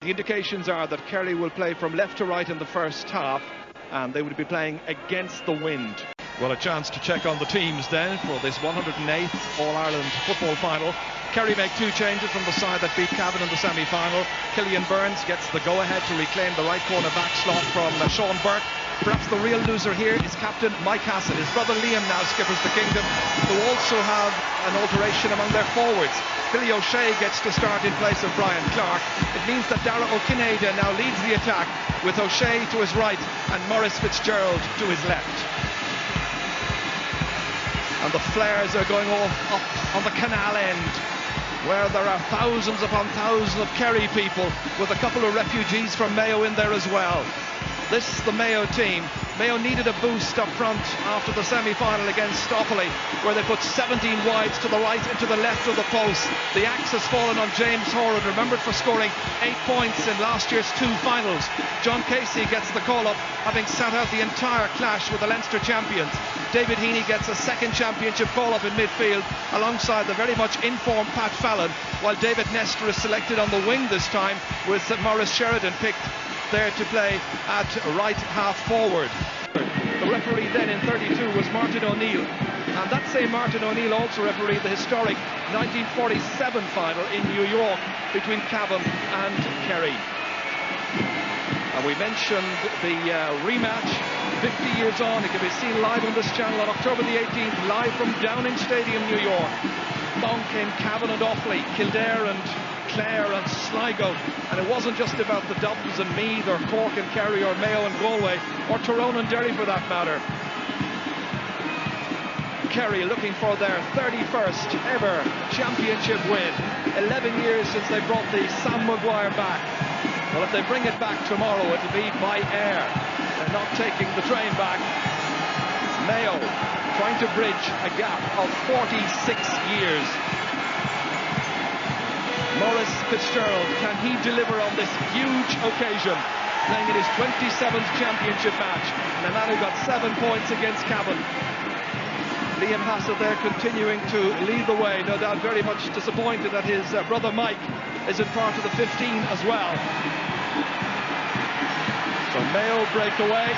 The indications are that Kerry will play from left to right in the first half, and they would be playing against the wind. Well, a chance to check on the teams then for this 108th All-Ireland football final. Kerry make two changes from the side that beat Cavan in the semi-final. Killian Burns gets the go-ahead to reclaim the right corner back slot from Sean Burke. Perhaps the real loser here is captain Mike Hassett. His brother Liam now skippers the kingdom, who also have an alteration among their forwards. Billy O'Shea gets to start in place of Brian Clark. It means that Dara O'Kinada now leads the attack with O'Shea to his right and Maurice Fitzgerald to his left. And the flares are going off up on the canal end, where there are thousands upon thousands of Kerry people, with a couple of refugees from Mayo in there as well. This is the Mayo team. Mayo needed a boost up front after the semi-final against Offaly, where they put 17 wides to the right and to the left of the post. The axe has fallen on James Horan, remembered for scoring 8 points in last year's 2 finals. John Casey gets the call-up, having sat out the entire clash with the Leinster champions. David Heaney gets a second championship call-up in midfield, alongside the very much informed Pat Fallon, while David Nestor is selected on the wing this time, with Maurice Sheridan picked there to play at right half forward. The referee then in 32 was Martin O'Neill, and that same Martin O'Neill also refereed the historic 1947 final in New York between Cavan and Kerry. And we mentioned the rematch 50 years on. It can be seen live on this channel on October the 18th, live from Downing Stadium, New York. Along came Cavan and Offaly, Kildare and Clare and Sligo, and it wasn't just about the Dublins and Meath or Cork and Kerry or Mayo and Galway or Tyrone and Derry for that matter. Kerry looking for their 31st ever championship win. 11 years since they brought the Sam Maguire back. Well, if they bring it back tomorrow, it'll be by air. They're not taking the train back. Mayo trying to bridge a gap of 46 years. Maurice Fitzgerald, can he deliver on this huge occasion, playing in his 27th championship match, and a man who got 7 points against Cavan. Liam Hassett there continuing to lead the way, no doubt very much disappointed that his brother Mike isn't part of the 15 as well. So Mayo break away.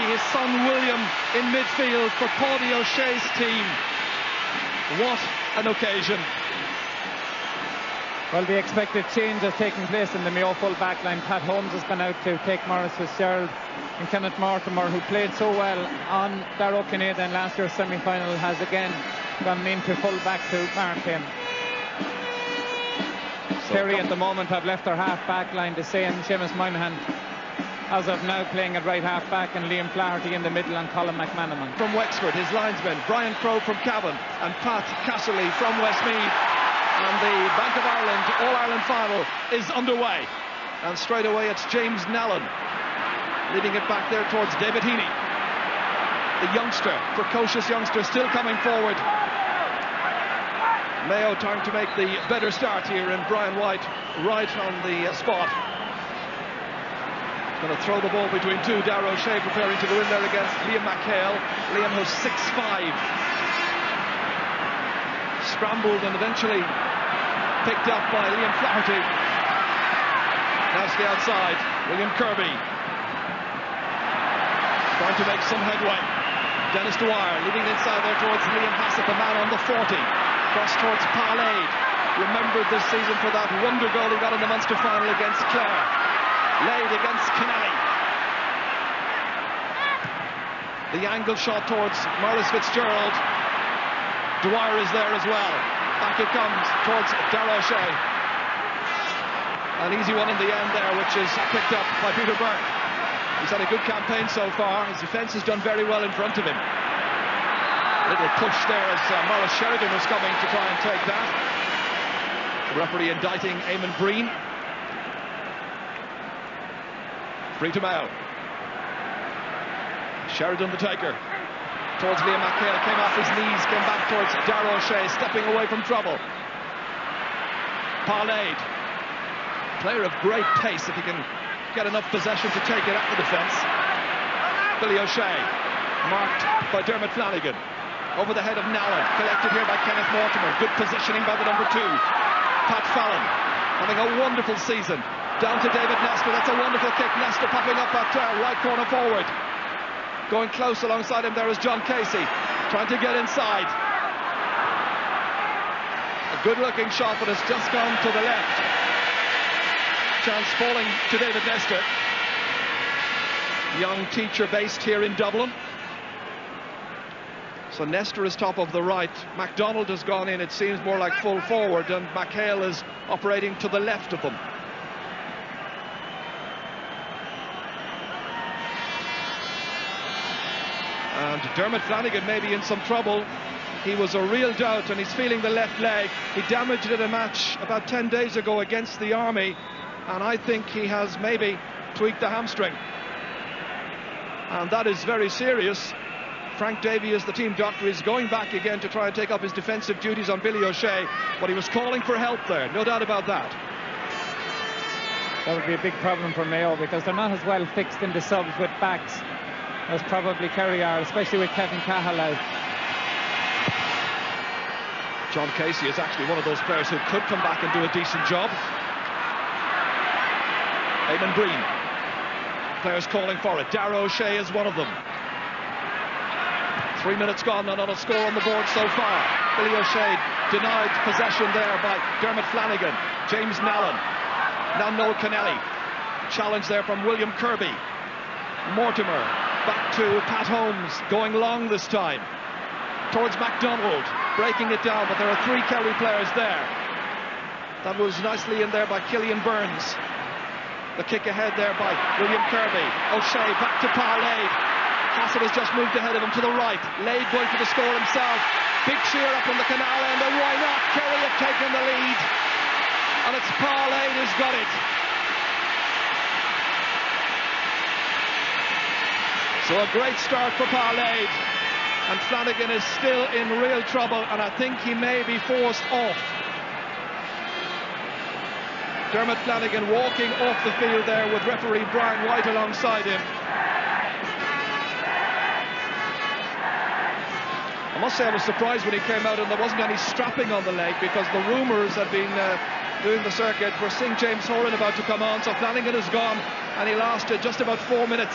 His son William in midfield for Paudie O'Shea's team. What an occasion. Well, the expected change has taken place in the Mayo full back line. Pat Holmes has gone out to take Maurice Fitzgerald, and Kenneth Mortimer, who played so well on Dara O'Kinada in last year's semi-final, has again gone into full back to mark him. Kerry at the moment have left their half back line the same. Seamus Moynihan as of now playing at right half back, and Liam Flaherty in the middle and Colin McManaman. From Wexford, his linesmen, Brian Crowe from Cavan and Pat Casserly from Westmeath. And the Bank of Ireland All-Ireland final is underway. And straight away it's James Nallen leading it back there towards David Heaney. The youngster, precocious youngster, still coming forward. Mayo trying to make the better start here, and Brian White right on the spot. Going to throw the ball between two. Dara O'Shea preparing to go in there against Liam McHale. Liam, who's 6'5". Scrambled and eventually picked up by Liam Flaherty. Now to the outside, William Kirby trying to make some headway. Dennis Dwyer leading inside there towards Liam Hassett, the man on the 40. Cross towards Parlade. remembered this season for that wonder goal he got in the Munster final against Clare. Laid against Kennelly. The angle shot towards Maurice Fitzgerald. Dwyer is there as well. Back it comes towards Darragh O'Shea. An easy one in the end there, which is picked up by Peter Burke. He's had a good campaign so far. His defence has done very well in front of him. A little push there as Maurice Sheridan was coming to try and take that. The referee indicting Eamon Breen. Free to Mayo. Sheridan the taker. Towards Liam McHale, came off his knees, came back towards Darragh O'Shea, stepping away from trouble. Parlade. Player of great pace if he can get enough possession to take it at the defence. Billy O'Shea, marked by Dermot Flanagan. Over the head of Nallen, collected here by Kenneth Mortimer. Good positioning by the number 2. Pat Fallon, having a wonderful season. Down to David Nestor, that's a wonderful kick. Nestor popping up at right corner forward. Going close alongside him there is John Casey, trying to get inside. A good-looking shot, but it's just gone to the left. Chance falling to David Nestor. Young teacher based here in Dublin. So Nestor is top of the right. MacDonald has gone in, it seems more like full forward, and McHale is operating to the left of them. And Dermot Flanagan may be in some trouble. He was a real doubt, and he's feeling the left leg. He damaged it in a match about 10 days ago against the Army, and I think he has maybe tweaked the hamstring. And that is very serious. Frank Davey is the team doctor. He's going back again to try and take up his defensive duties on Billy O'Shea, but he was calling for help there, no doubt about that. That would be a big problem for Mayo, because they're not as well fixed in the subs with backs as probably Kerry are, especially with Kevin Cahill out. John Casey is actually one of those players who could come back and do a decent job. Eamon Breen. Players calling for it. Darragh O'Shea is one of them. 3 minutes gone and not a score on the board so far. Billy O'Shea denied possession there by Dermot Flanagan. James Nallen. Now Noel Kennelly. Challenge there from William Kirby. Mortimer. Back to Pat Holmes, going long this time. Towards MacDonald, breaking it down, but there are 3 Kerry players there. That was nicely in there by Killian Burns. The kick ahead there by William Kirby. O'Shea back to Parlade. Hassett has just moved ahead of him to the right. Lade going for the score himself. Big cheer up on the canal end, and why not? Kerry have taken the lead. And it's Parlade who's got it. So a great start for Parlade, and Flanagan is still in real trouble, and I think he may be forced off. Dermot Flanagan walking off the field there with referee Brian White alongside him. I must say I was surprised when he came out and there wasn't any strapping on the leg, because the rumours had been doing the circuit. We're seeing James Horan about to come on, so Flanagan is gone, and he lasted just about 4 minutes.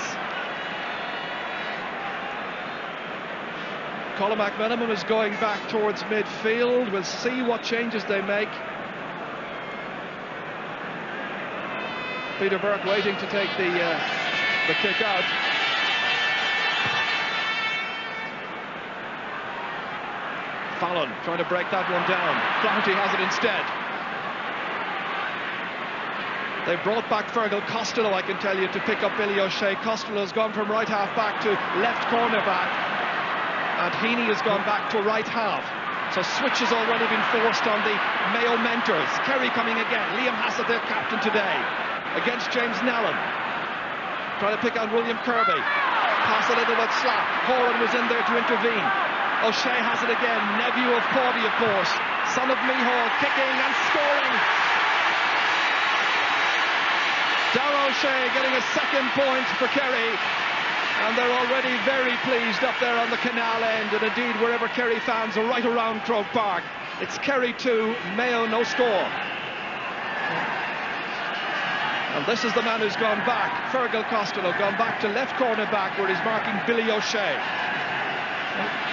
Colin McMenamin is going back towards midfield. We'll see what changes they make. Peter Burke waiting to take the kick out. Fallon trying to break that one down. Flaherty has it instead. They brought back Fergal Costello, I can tell you, to pick up Billy O'Shea. Costello has gone from right half back to left corner back, and Heaney has gone back to right half. So switch has already been forced on the Mayo mentors. Kerry coming again. Liam Hassett, their captain today, against James Nallen. Trying to pick out William Kirby. Pass a little bit slack. Horan was in there to intervene. O'Shea has it again. Nephew of Corby, of course. Son of Mihal, kicking and scoring. Darragh O'Shea getting a second point for Kerry. And they're already very pleased up there on the canal end, and indeed wherever Kerry fans are right around Croke Park. It's Kerry 2, Mayo no score. And this is the man who's gone back, Fergal Costello, gone back to left corner back where he's marking Billy O'Shea.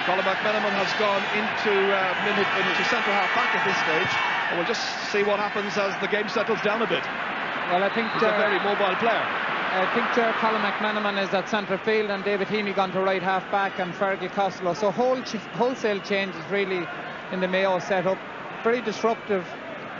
Colin McMenamin has gone into centre half back at this stage. We'll just see what happens as the game settles down a bit. Well, I think he's a very mobile player. I think Colin McManaman is at centre field and David Heaney gone to right half back and Fergie Costello. So wholesale changes really in the Mayo setup. Very disruptive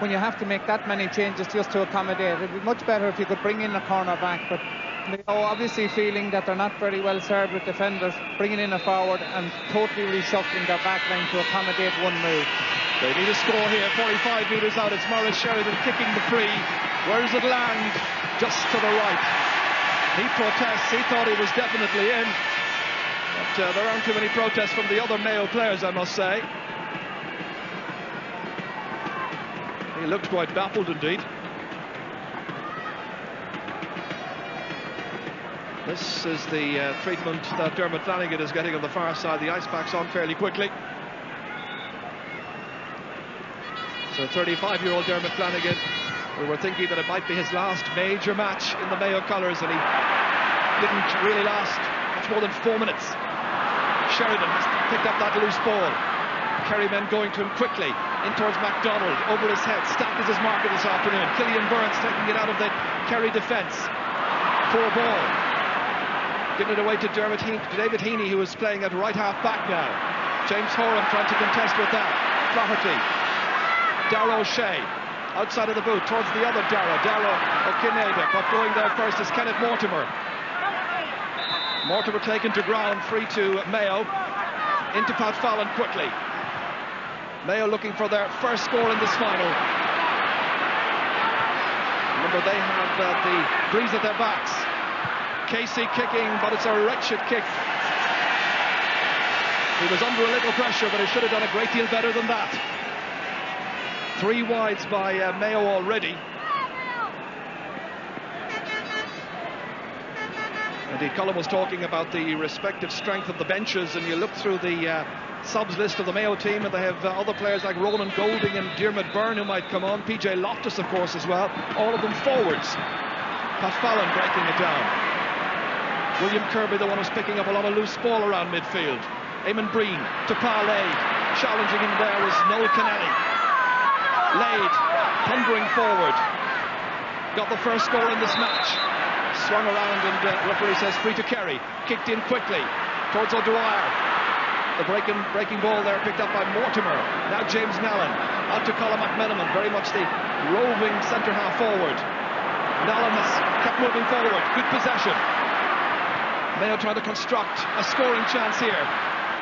when you have to make that many changes just to accommodate. It'd be much better if you could bring in a corner back, but Mayo obviously feeling that they're not very well served with defenders, bringing in a forward and totally reshuffling their back line to accommodate one move. They need a score here, 45 metres out. It's Maurice Sheridan kicking the free. Where does it land? Just to the right. He protests. He thought he was definitely in. But there aren't too many protests from the other Mayo players, I must say. He looked quite baffled indeed. This is the treatment that Dermot Flanagan is getting on the far side. The ice pack's on fairly quickly. So 35-year-old Dermot Flanagan, we were thinking that it might be his last major match in the Mayo colours, and he didn't really last much more than 4 minutes. Sheridan has picked up that loose ball. Kerry men going to him quickly, in towards MacDonald, over his head. Stack is his marker this afternoon. Killian Burns taking it out of the Kerry defence. Poor ball. Giving it away to David Heaney, who is playing at right half back now. James Horan trying to contest with that. Flaherty. Darragh O'Shea outside of the boot towards the other Darragh O'Kineda, but going there first is Kenneth Mortimer. Mortimer taken to ground, free to Mayo, into Pat Fallon quickly. Mayo looking for their first score in this final. Remember, they have the breeze at their backs. Casey kicking, but it's a wretched kick. He was under a little pressure, but he should have done a great deal better than that. 3 wides by Mayo already. Indeed, Colin was talking about the respective strength of the benches, and you look through the subs list of the Mayo team, and they have other players like Ronan Golding and Diarmuid Byrne who might come on. PJ Loftus, of course, as well. All of them forwards. Pat Fallon breaking it down. William Kirby, the one who's picking up a lot of loose ball around midfield. Eamon Breen to Pa Lade. Challenging him there is Noel Kennelly. Lade thundering forward. Got the first goal in this match. Swung around and referee says free to Kerry. Kicked in quickly towards O'Dwyer. The breaking ball there picked up by Mortimer. Now James Nallen out to Colin McManaman, very much the roving centre half forward. Nallen has kept moving forward. Good possession. Mayo trying to construct a scoring chance here.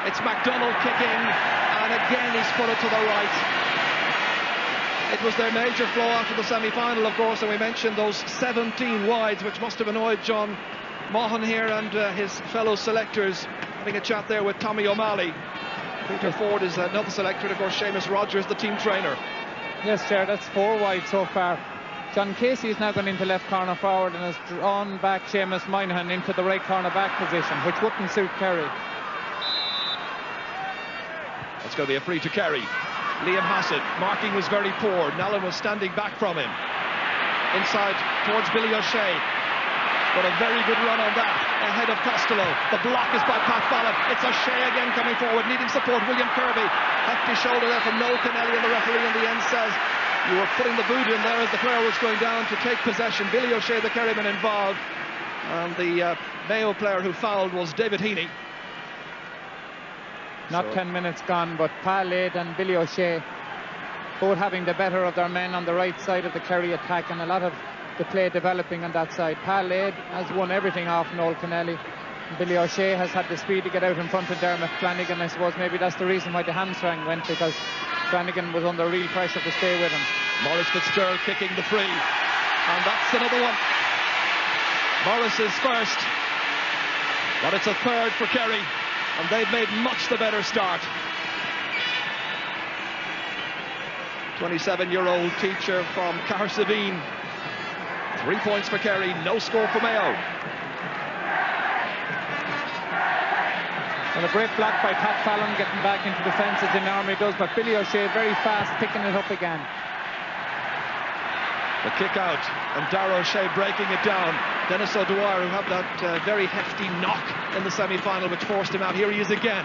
It's MacDonald kicking, and again he's put it to the right. It was their major flaw after the semi-final, of course, and we mentioned those 17 wides, which must have annoyed John Maughan here and his fellow selectors. Having a chat there with Tommy O'Malley. Peter Ford is another selector, and of course Seamus Rogers, the team trainer. Yes, Chair, that's 4 wide so far. John Casey is now going into left corner forward and has drawn back Seamus Moynihan into the right corner back position, which wouldn't suit Kerry. That's going to be a free to Kerry. Liam Hassett, marking was very poor. Nallen was standing back from him. Inside towards Billy O'Shea. But a very good run on that, ahead of Costello. The block is by Pat Fallon. It's O'Shea again coming forward, needing support. William Kirby, hefty shoulder there from Noel Kennelly, and the referee in the end says you were putting the boot in there as the player was going down to take possession. Billy O'Shea, the Kerryman, involved, and the Mayo player who fouled was David Heaney. Not 10 minutes gone, but Pa Lade and Billy O'Shea both having the better of their men on the right side of the Kerry attack, and a lot of the play developing on that side. Pa Lade has won everything off Noel Kennelly. Billy O'Shea has had the speed to get out in front of Dermot Flanagan. I suppose maybe that's the reason why the hamstring went, because Flanagan was under real pressure to stay with him. Maurice Fitzgerald kicking the free, and that's another one. Maurice is first, but it's a third for Kerry, and they've made much the better start. 27-year-old teacher from Cahersiveen. 3 points for Kerry, no score for Mayo. And a great block by Pat Fallon, getting back into defence as he normally does, but Billy O'Shea very fast, picking it up again. The kick out, and Darragh O'Shea breaking it down. Dennis O'Dwyer, who had that very hefty knock in the semi-final, which forced him out. Here he is again,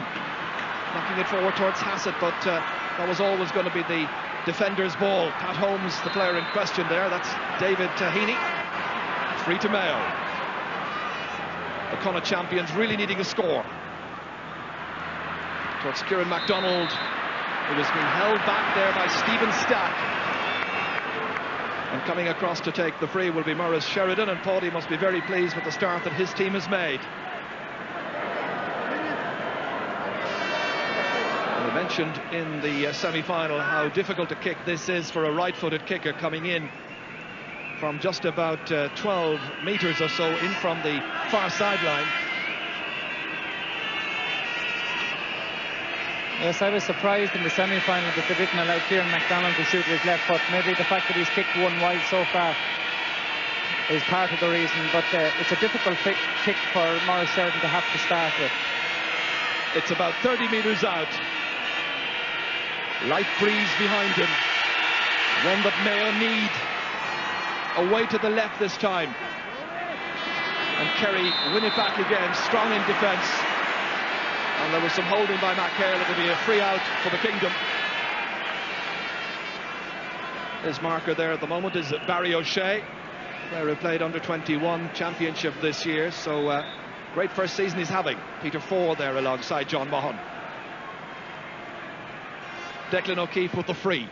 knocking it forward towards Hassett, but that was always going to be the defender's ball. Pat Holmes, the player in question there. That's David Heaney. Free to Mayo. The Connacht champions really needing a score. Towards Kieran MacDonald. It was being held back there by Stephen Stack. And coming across to take the free will be Maurice Sheridan, and Paudie must be very pleased with the start that his team has made. We mentioned in the semi-final how difficult a kick this is for a right-footed kicker coming in from just about 12 metres or so in from the far sideline. Yes, I was surprised in the semi-final that they didn't allow Kieran MacDonald to shoot with his left foot. Maybe the fact that he's kicked one wide so far is part of the reason, but it's a difficult kick for Maurice Sheridan to have to start with. It's about 30 metres out. Light breeze behind him. One that Mayo need. Away to the left this time. And Kerry win it back again, strong in defence. And there was some holding by McHale. It'll be a free out for the Kingdom. His marker there at the moment is Barry O'Shea, player who played under 21 championship this year. So great first season he's having. Peter Ford there alongside John Mahon. Declan O'Keefe with the free.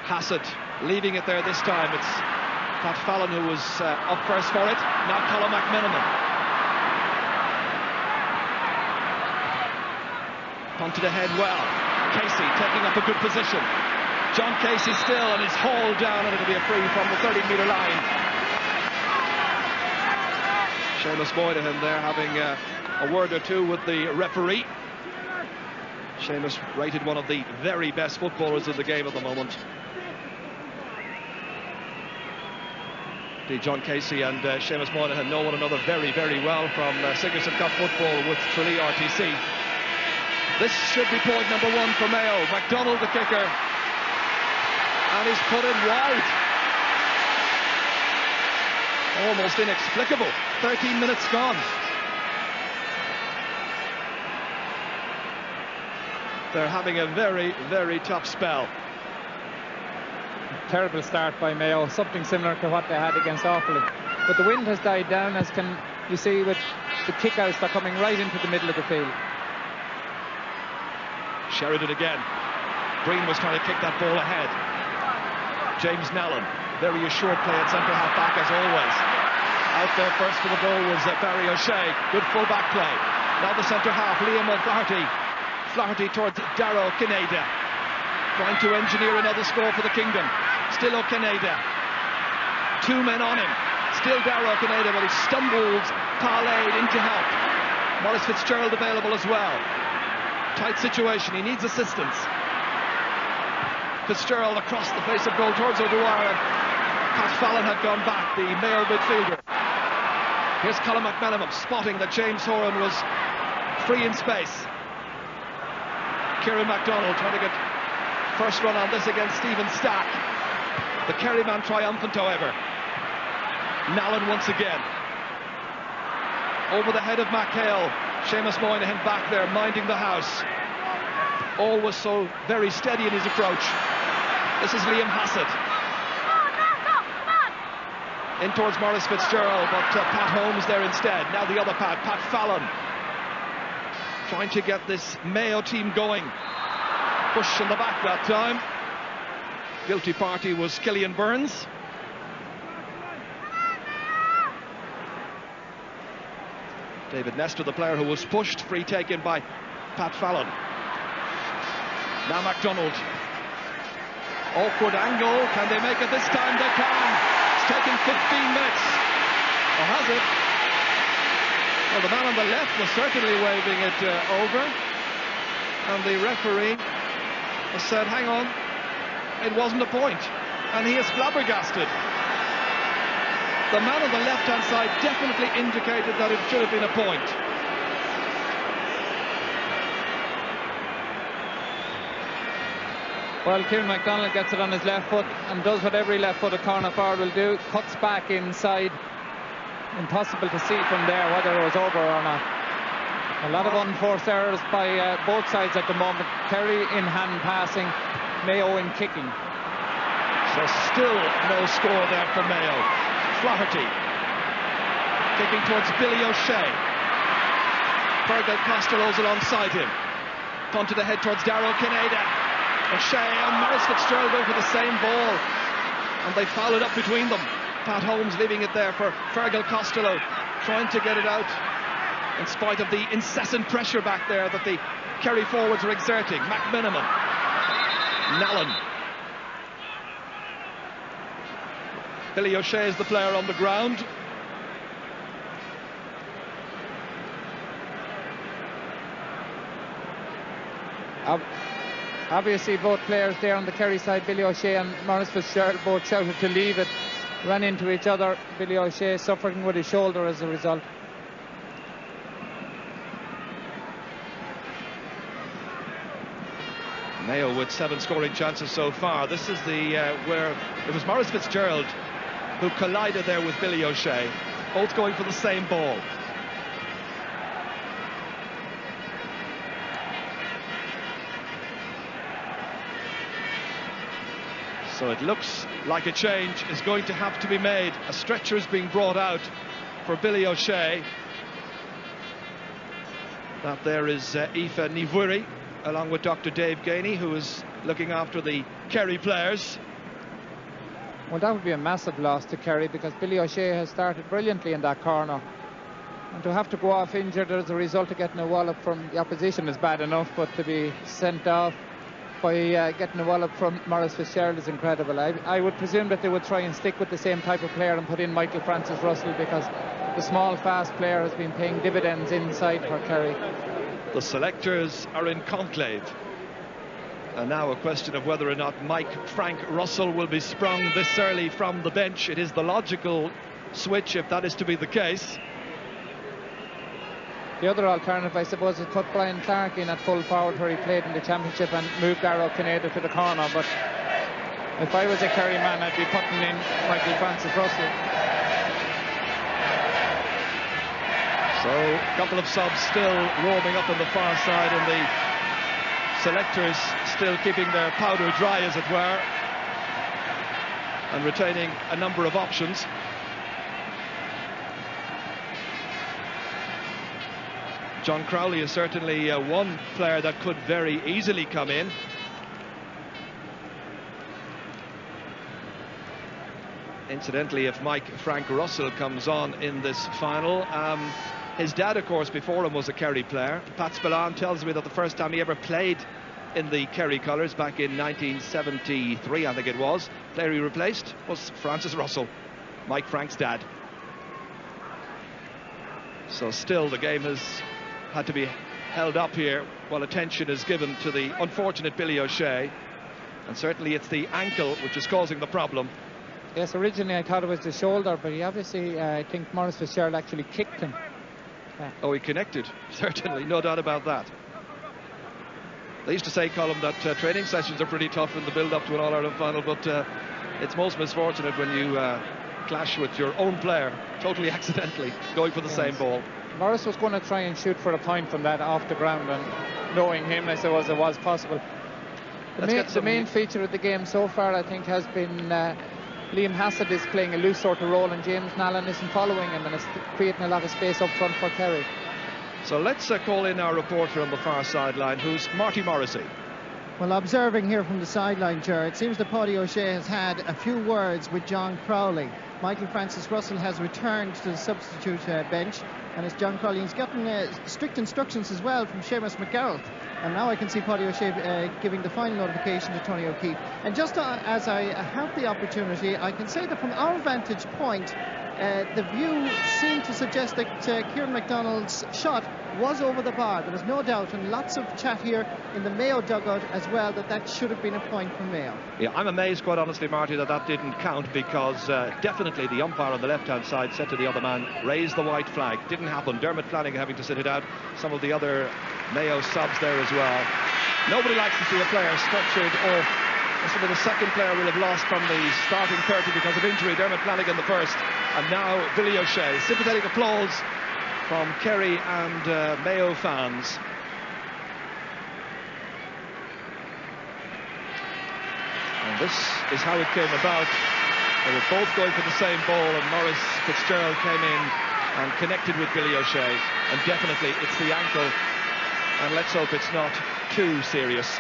Hassett leaving it there this time. It's Pat Fallon who was up first for it. Now Colin McMenamin. Punted ahead well. Casey taking up a good position. John Casey still, and he's hauled down, and it'll be a free from the 30-metre line. Seamus Moynihan there having a word or two with the referee. Seamus rated one of the very best footballers in the game at the moment. John Casey and Seamus Moynihan know one another very, very well from Sigerson Cup football with Tralee RTC. This should be point number one for Mayo. MacDonald the kicker. And he's put it wide. Almost inexplicable. 13 minutes gone. They're having a very, very tough spell. Terrible start by Mayo. Something similar to what they had against Offaly. But the wind has died down, as can you see with the kickouts. They're coming right into the middle of the field. Sheridan again. Green was trying to kick that ball ahead. James Nallon, very assured play at centre-half back as always. Out there first for the goal was Barry O'Shea. Good full-back play. Now the centre-half, Liam O'Flaherty. Flaherty towards Darrow Kineda. Trying to engineer another score for the Kingdom. Still O'Kineda. Two men on him. Still Darrow Kineda, but he stumbles, parlayed into help. Maurice Fitzgerald available as well. Tight situation, he needs assistance. Fitzgerald across the face of goal towards O'Dwyer. Pat Fallon had gone back, the Mayo midfielder. Here's Colin McMenamin spotting that James Horan was free in space. Kieran MacDonald trying to get first run on this against Stephen Stack. The Kerry man triumphant, however. Nallon once again. Over the head of McHale. Seamus Moynihan back there, minding the house. Always so very steady in his approach. This is Liam Hassett. In towards Maurice Fitzgerald, but Pat Holmes there instead. Now the other Pat Fallon. Trying to get this Mayo team going. Push in the back that time. Guilty party was Killian Burns. David Nestor, the player who was pushed, free taken by Pat Fallon. Now MacDonald. Awkward angle. Can they make it this time? They can. It's taken 15 minutes. Or has it? Well, the man on the left was certainly waving it over. And the referee has said, hang on, it wasn't a point. And he is flabbergasted. The man on the left-hand side definitely indicated that it should have been a point. Well, Kieran MacDonald gets it on his left foot and does what every left-footed corner forward will do, cuts back inside. Impossible to see from there whether it was over or not. A lot of unforced errors by both sides at the moment. Kerry in hand passing, Mayo in kicking. So still no score there for Mayo. Flaherty kicking towards Billy O'Shea. Fergal Costello's alongside him. Punted ahead towards Darrow Kineda. O'Shea and Maurice Fitzgerald go for the same ball, and they foul it up between them. Pat Holmes leaving it there for Fergal Costello, trying to get it out in spite of the incessant pressure back there that the Kerry forwards are exerting. McMiniman, Nallen. Billy O'Shea is the player on the ground. Obviously both players there on the Kerry side, Billy O'Shea and Maurice Fitzgerald, both shouted to leave it, ran into each other. Billy O'Shea suffering with his shoulder as a result. Mayo with 7 scoring chances so far. This is the where it was Maurice Fitzgerald who collided there with Billy O'Shea, both going for the same ball. So it looks like a change is going to have to be made. A stretcher is being brought out for Billy O'Shea. That there is Aoife Nivuri, along with Dr. Dave Gainey, who is looking after the Kerry players. Well, that would be a massive loss to Kerry, because Billy O'Shea has started brilliantly in that corner. And to have to go off injured as a result of getting a wallop from the opposition is bad enough, but to be sent off by getting a wallop from Maurice Fitzgerald is incredible. I would presume that they would try and stick with the same type of player and put in Michael Francis Russell, because the small, fast player has been paying dividends inside for Kerry. The selectors are in conclave. And now a question of whether or not Frank Russell will be sprung this early from the bench. It is the logical switch if that is to be the case. The other alternative, I suppose, is put Brian Clark in at full forward where he played in the championship and move Darrow Kineda to the corner. But if I was a Kerry man, I'd be putting in Michael Francis Russell. So a couple of subs still roaming up on the far side, and the selectors still keeping their powder dry, as it were, and retaining a number of options. John Crowley is certainly one player that could very easily come in. Incidentally, if Frank Russell comes on in this final, his dad, of course, before him was a Kerry player. Pat Spillane tells me that the first time he ever played in the Kerry colours back in 1973, I think it was, player he replaced was Francis Russell, Mike Frank's dad. So still the game has had to be held up here while attention is given to the unfortunate Billy O'Shea, and certainly it's the ankle which is causing the problem. Yes, originally I thought it was the shoulder, but he obviously, I think Maurice Fitzgerald actually kicked him. Yeah. Oh, he connected, certainly, no doubt about that. They used to say, Colm, that training sessions are pretty tough in the build-up to an All-Ireland final, but it's most misfortunate when you clash with your own player, totally accidentally, going for the same ball. Maurice was going to try and shoot for a point from that off the ground, and knowing him, I suppose it was possible. The main feature of the game so far, I think, has been Liam Hassett is playing a loose sort of role, and James Nallen isn't following him, and it's creating a lot of space up front for Kerry. So let's call in our reporter on the far sideline, who's Marty Morrissey. Well, observing here from the sideline, Ger, it seems that Paddy O'Shea has had a few words with John Crowley. Michael Francis Russell has returned to the substitute bench, and as John Crowley has gotten strict instructions as well from Seamus McGarrett. And now I can see Paddy O'Shea giving the final notification to Tony O'Keefe. And just as I have the opportunity, I can say that from our vantage point, the view seemed to suggest that Kieran MacDonald's shot was over the bar. There was no doubt, and lots of chat here in the Mayo dugout as well, that should have been a point for Mayo. Yeah, I'm amazed, quite honestly, Marty, that didn't count, because definitely the umpire on the left-hand side said to the other man, raise the white flag. Didn't happen. Dermot Flanagan having to sit it out. Some of the other Mayo subs there as well. Nobody likes to see a player structured off. This will be the second player we'll have lost from the starting 30 because of injury. Dermot Flanagan the first, and now Billy O'Shea. Sympathetic applause from Kerry and Mayo fans. And this is how it came about. They were both going for the same ball, and Maurice Fitzgerald came in and connected with Billy O'Shea, and definitely it's the ankle, and let's hope it's not too serious.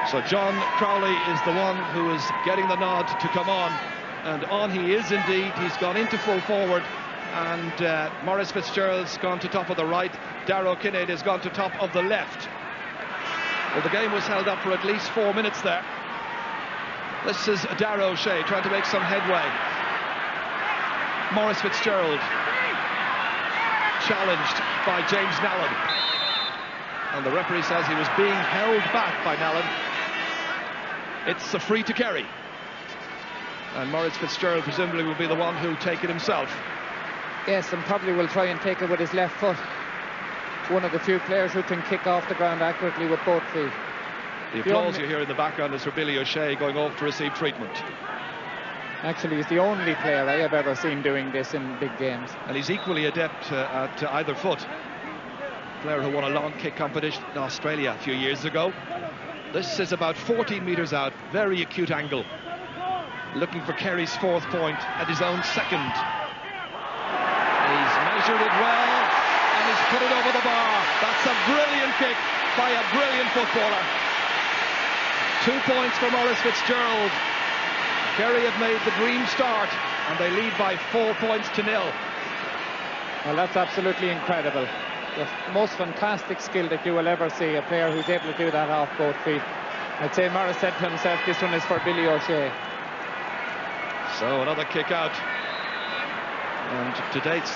So John Crowley is the one who is getting the nod to come on he is indeed. He's gone into full forward, and Maurice Fitzgerald's gone to top of the right. Darrow Kinnaid has gone to top of the left. Well, the game was held up for at least 4 minutes there. This is Darrow O'Shea trying to make some headway. Maurice Fitzgerald challenged by James Nallen, and the referee says he was being held back by Nallen. It's a free to Kerry, and Maurice Fitzgerald presumably will be the one who'll take it himself. Yes, and probably will try and take it with his left foot. One of the few players who can kick off the ground accurately with both feet. The applause you hear in the background is for Billy O'Shea going off to receive treatment. Actually, he's the only player I have ever seen doing this in big games. And he's equally adept at either foot. Player who won a long kick competition in Australia a few years ago. This is about 14 metres out, very acute angle. Looking for Kerry's fourth point at his own second. He's measured it well, and he's put it over the bar. That's a brilliant kick by a brilliant footballer. 2 points for Maurice Fitzgerald. Kerry have made the dream start, and they lead by 4 points to 0. Well, that's absolutely incredible. The most fantastic skill that you will ever see, a player who's able to do that off both feet. I'd say Maurice said to himself, this one is for Billy O'Shea. So another kick out. And to date,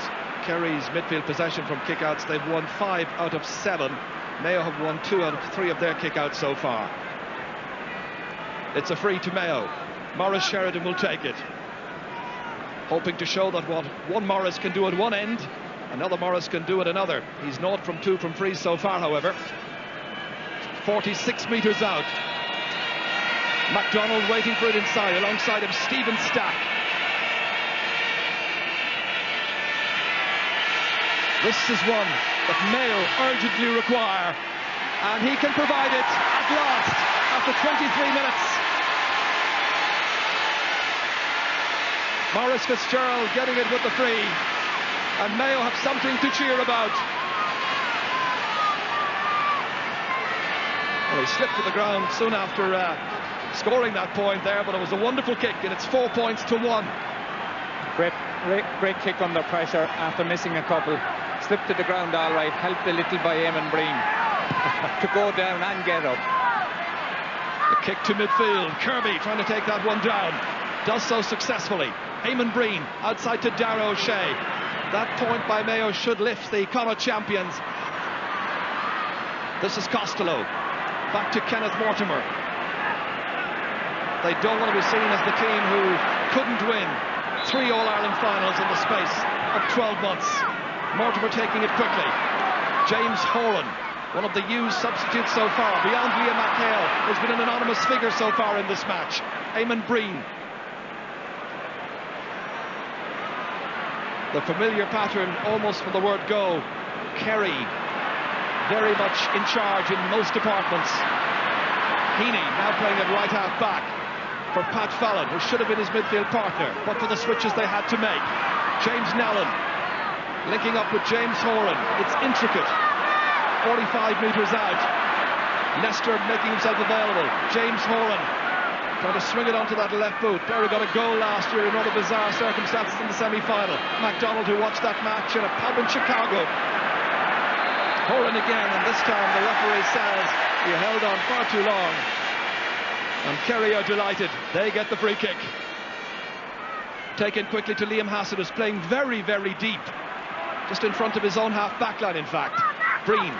Kerry's midfield possession from kick-outs, they've won 5 out of 7. Mayo have won 2 out of 3 of their kick-outs so far. It's a free to Mayo. Maurice Sheridan will take it, hoping to show that what one Maurice can do at one end, another Maurice can do at another. He's 0 from 2 from free so far, however. 46 metres out. MacDonald waiting for it inside, alongside him Stephen Stack. This is one that Mayo urgently require, and he can provide it at last after 23 minutes. Maurice Fitzgerald getting it with the free, and Mayo have something to cheer about. Well, he slipped to the ground soon after scoring that point there, but it was a wonderful kick, and it's 4 points to 1. Great kick under pressure after missing a couple. Slipped to the ground all right, helped a little by Eamon Breen to go down and get up. The kick to midfield, Kirby trying to take that one down, does so successfully. Eamon Breen outside to Darrow O'Shea. That point by Mayo should lift the Connacht champions. This is Costello, back to Kenneth Mortimer. They don't want to be seen as the team who couldn't win 3 All-Ireland finals in the space of 12 months. Mortimer taking it quickly. James Horan, one of the used substitutes so far, beyond Liam McHale, has been an anonymous figure so far in this match. Eamon Breen. The familiar pattern almost from the word go. Kerry very much in charge in most departments. Heaney now playing at right half back for Pat Fallon, who should have been his midfield partner, but for the switches they had to make. James Nallen linking up with James Horan. It's intricate. 45 metres out. Nestor making himself available. James Horan trying to swing it onto that left boot. Derry got a goal last year in rather bizarre circumstances in the semi-final. MacDonald, who watched that match in a pub in Chicago. Horan again, and this time the referee says you held on far too long. And Kerry are delighted. They get the free kick. Taken quickly to Liam Hassett, who's playing very, very deep. Just in front of his own half-back line, in fact. Breen.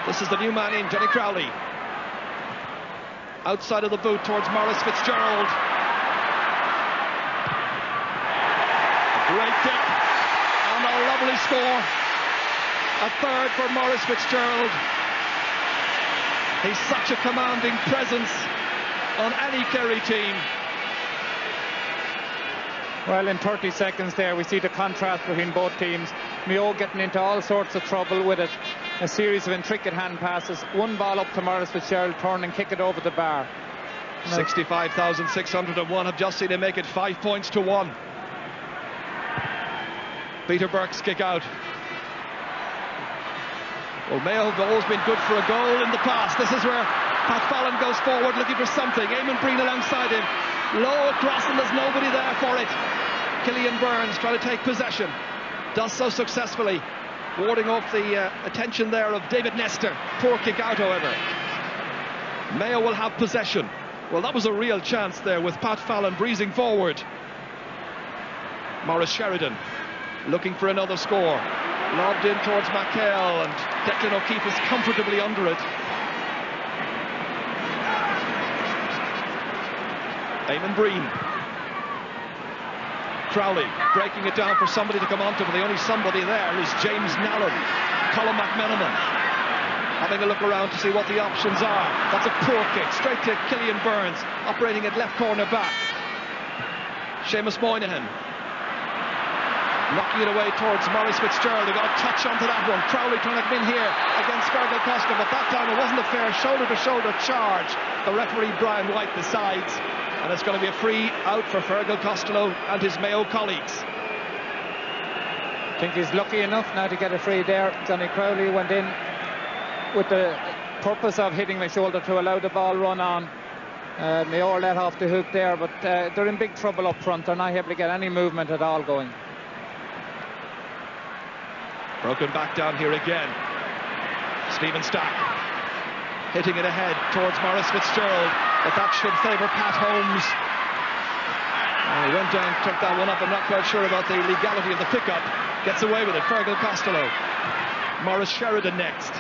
This is the new man in, Johnny Crowley. Outside of the boot towards Maurice Fitzgerald. A great kick. And a lovely score. A third for Maurice Fitzgerald. He's such a commanding presence on any Kerry team. Well, in 30 seconds there, we see the contrast between both teams. Mayo getting into all sorts of trouble with it. A series of intricate hand passes. One ball up to Maurice Fitzgerald, turn and kick it over the bar. 65,601 have just seen him make it 5 points to 1. Peter Burke's kick out. Well, Mayo have always been good for a goal in the past. This is where Pat Fallon goes forward looking for something. Eamon Breen alongside him. Low across and there's nobody there for it. Killian Burns trying to take possession. Does so successfully. Warding off the attention there of David Nestor. Poor kick out, however. Mayo will have possession. Well, that was a real chance there with Pat Fallon breezing forward. Maurice Sheridan looking for another score. Lobbed in towards McHale and Declan O'Keefe is comfortably under it. Eamon Breen. Crowley breaking it down for somebody to come onto, but the only somebody there is James Nallen. Colin McMenamin having a look around to see what the options are. That's a poor kick, straight to Killian Burns, operating at left corner back. Seamus Moynihan knocking it away towards Maurice Fitzgerald. They got a touch onto that one. Crowley trying to come in here against Fergal Costa, but that time it wasn't a fair shoulder-to-shoulder charge. The referee Brian White decides, and it's going to be a free out for Fergal Costello and his Mayo colleagues. I think he's lucky enough now to get a free there. Johnny Crowley went in with the purpose of hitting the shoulder to allow the ball run on. Mayo let off the hook there, but they're in big trouble up front. They're not able to get any movement at all going. Broken back down here again. Stephen Stack hitting it ahead towards Maurice Fitzgerald, but that should favour Pat Holmes. He went down, took that one up. I'm not quite sure about the legality of the pickup. Gets away with it. Fergal Costello. Maurice Sheridan next.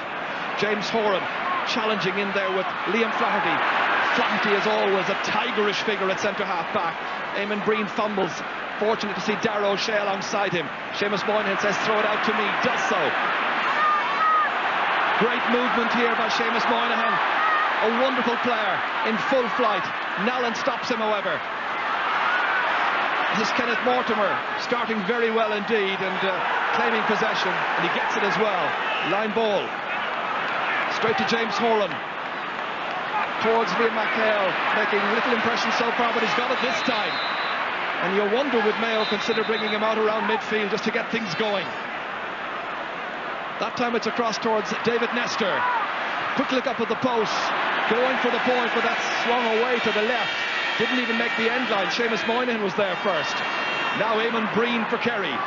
James Horan challenging in there with Liam Flaherty. Flaherty, as always, a tigerish figure at centre half back. Eamon Breen fumbles. Fortunate to see Darragh O'Shea alongside him. Seamus Moynihan says, throw it out to me. Does so. Great movement here by Seamus Moynihan. A wonderful player in full flight. Nallen stops him, however. This is Kenneth Mortimer starting very well indeed and claiming possession, and he gets it as well. Line ball. Straight to James Horan. Towards Liam McHale, making little impression so far, but he's got it this time. And you wonder, would Mayo consider bringing him out around midfield just to get things going? That time it's across towards David Nestor. Quick look up at the post, going for the point, but that's swung away to the left. Didn't even make the end line. Seamus Moynihan was there first. Now Eamon Breen for Kerry.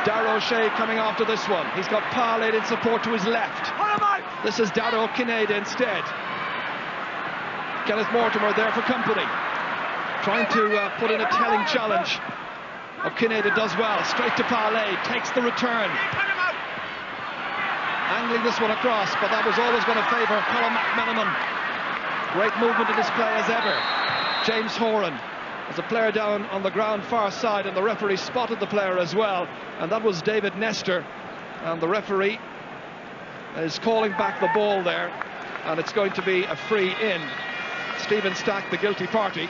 Darragh O'Shea coming after this one. He's got Parlade in support to his left. This is Darragh Kinnaid instead. Kenneth Mortimer there for company. Trying to put in a telling challenge. Kinnaid does well. Straight to Parlade. Takes the return. Angling this one across, but that was always going to favour Colin McMenamin. Great movement in his play as ever. James Horan. There's a player down on the ground far side, and the referee spotted the player as well, and that was David Nestor. And the referee is calling back the ball there, and it's going to be a free in. Stephen Stack, the guilty party.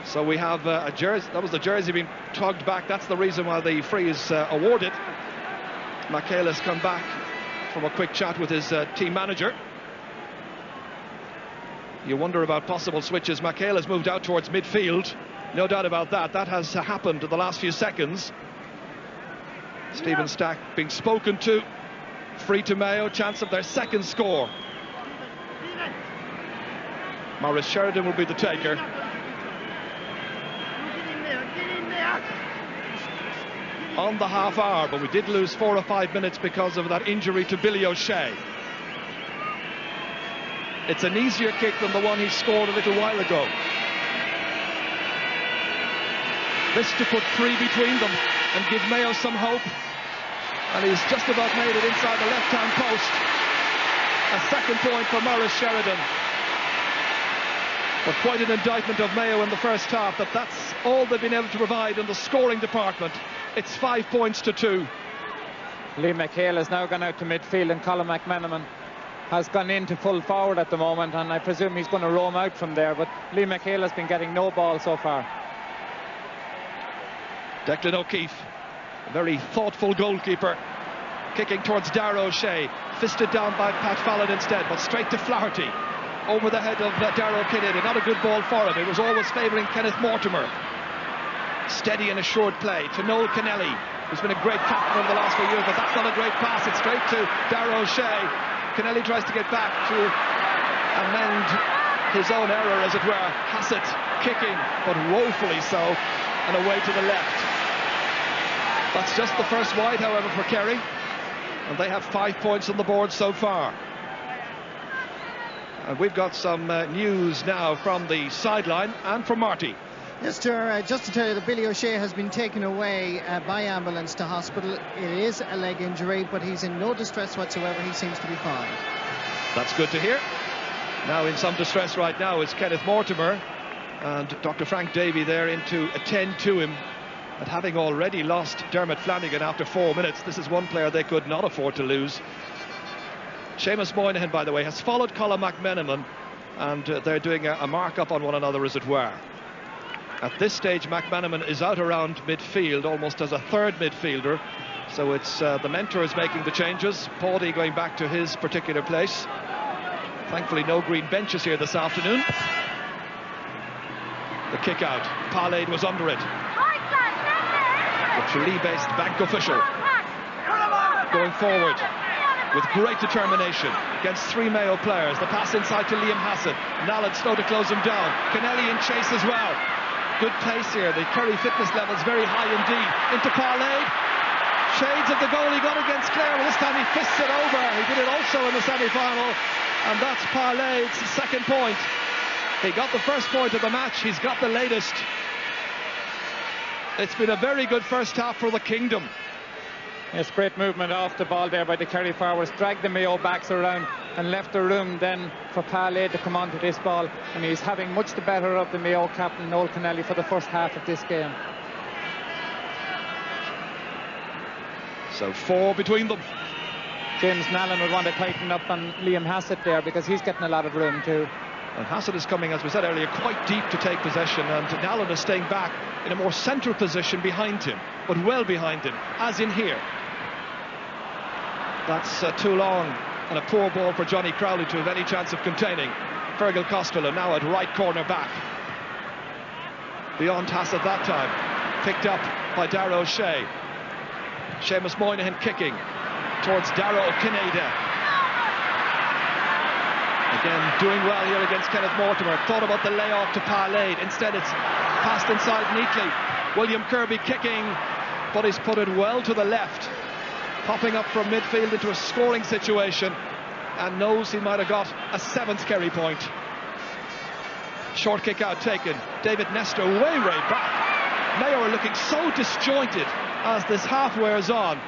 So we have a jersey. That was the jersey being tugged back. That's the reason why the free is awarded. McHale has come back from a quick chat with his team manager. You wonder about possible switches. McHale has moved out towards midfield. No doubt about that. That has happened in the last few seconds. Stephen Stack being spoken to. Free to Mayo. Chance of their second score. Maurice Sheridan will be the taker. On the half hour, but we did lose 4 or 5 minutes because of that injury to Billy O'Shea. It's an easier kick than the one he scored a little while ago. This to put 3 between them and give Mayo some hope. And he's just about made it inside the left-hand post. A second point for Maurice Sheridan. But quite an indictment of Mayo in the first half, that's all they've been able to provide in the scoring department. It's 5 points to 2. Liam McHale has now gone out to midfield, and Colin McMenamin has gone into full forward at the moment, and I presume he's going to roam out from there, but Liam McHale has been getting no ball so far. Declan O'Keefe, a very thoughtful goalkeeper, kicking towards Darragh O'Shea, fisted down by Pat Fallon instead, but straight to Flaherty, over the head of Darragh Kennedy. Not a good ball for him. It was always favouring Kenneth Mortimer. Steady and assured play to Noel Kennelly, who's been a great captain over the last few years, but that's not a great pass. It's straight to Darragh O'Shea. Kennelly tries to get back to amend his own error, as it were. Hassett kicking, but woefully so, and away to the left. That's just the first wide, however, for Kerry, and they have 5 points on the board so far. And we've got some news now from the sideline and from Marty. Yes, sir, just to tell you that Billy O'Shea has been taken away by ambulance to hospital. It is a leg injury, but he's in no distress whatsoever. He seems to be fine. That's good to hear. Now in some distress right now is Kenneth Mortimer, and Dr. Frank Davey there in to attend to him. And having already lost Dermot Flanagan after 4 minutes, this is one player they could not afford to lose. Seamus Moynihan, by the way, has followed Colin McMenamin, and they're doing a mark-up on one another, as it were. At this stage, McMenamin is out around midfield, almost as a third midfielder. So it's the mentors making the changes. Paudy going back to his particular place. Thankfully, no green benches here this afternoon. The kick out. Pallade was under it. The Tralee-based bank official going forward with great determination against 3 Mayo players. The pass inside to Liam Hassett. Nallard slow to close him down. Kennelly in chase as well. Good pace here. The Kerry fitness level is very high indeed. Into Pallade. Shades of the goal he got against Clare. Well, this time he fists it over. He did it also in the semi-final. And that's Pallade's second point. He got the first point of the match. He's got the latest. It's been a very good first half for the Kingdom. Yes, great movement off the ball there by the Kerry forwards. Dragged the Mayo backs around and left the room then for Pallade to come onto this ball. And he's having much the better of the Mayo captain, Noel Kennelly, for the first half of this game. So 4 between them. James Nallen would want to tighten up on Liam Hassett there, because he's getting a lot of room too. And Hassett is coming, as we said earlier, quite deep to take possession, and Nallen is staying back in a more central position behind him, but well behind him, as in here. That's too long and a poor ball for Johnny Crowley to have any chance of containing. Fergal Costello now at right corner back. Beyond Hassett that time. Picked up by Darragh O'Shea. Seamus Moynihan kicking towards Darragh O'Kineda. Again, doing well here against Kenneth Mortimer. Thought about the layoff to Pallade. Instead, it's passed inside neatly. William Kirby kicking, but he's put it well to the left. Popping up from midfield into a scoring situation, and knows he might have got a 7th Kerry point. Short kick out taken. David Nestor way back. Mayo are looking so disjointed as this half wears on.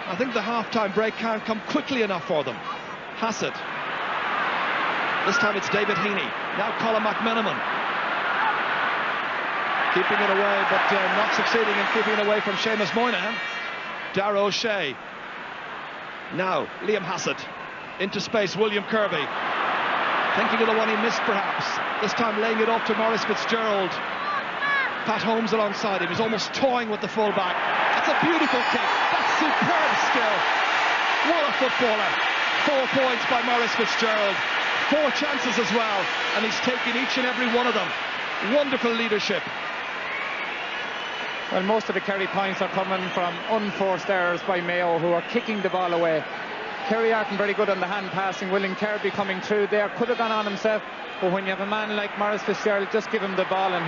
I think the half-time break can't come quickly enough for them. Hassett. This time it's David Heaney. Now Colin McMenamin. Keeping it away, but not succeeding in keeping it away from Seamus Moynihan. Darragh O'Shea. Now Liam Hassett. Into space, William Kirby. Thinking of the one he missed, perhaps. This time laying it off to Maurice Fitzgerald. Pat Holmes alongside him. He's almost toying with the fullback. That's a beautiful kick. That's superb skill. What a footballer. 4 points by Maurice Fitzgerald. 4 chances as well, and he's taken each and every one of them. Wonderful leadership. Well, most of the Kerry points are coming from unforced errors by Mayo, who are kicking the ball away. Kerry aren't very good on the hand passing. William Kirby coming through there, could have gone on himself, but when you have a man like Maurice Fitzgerald, just give him the ball and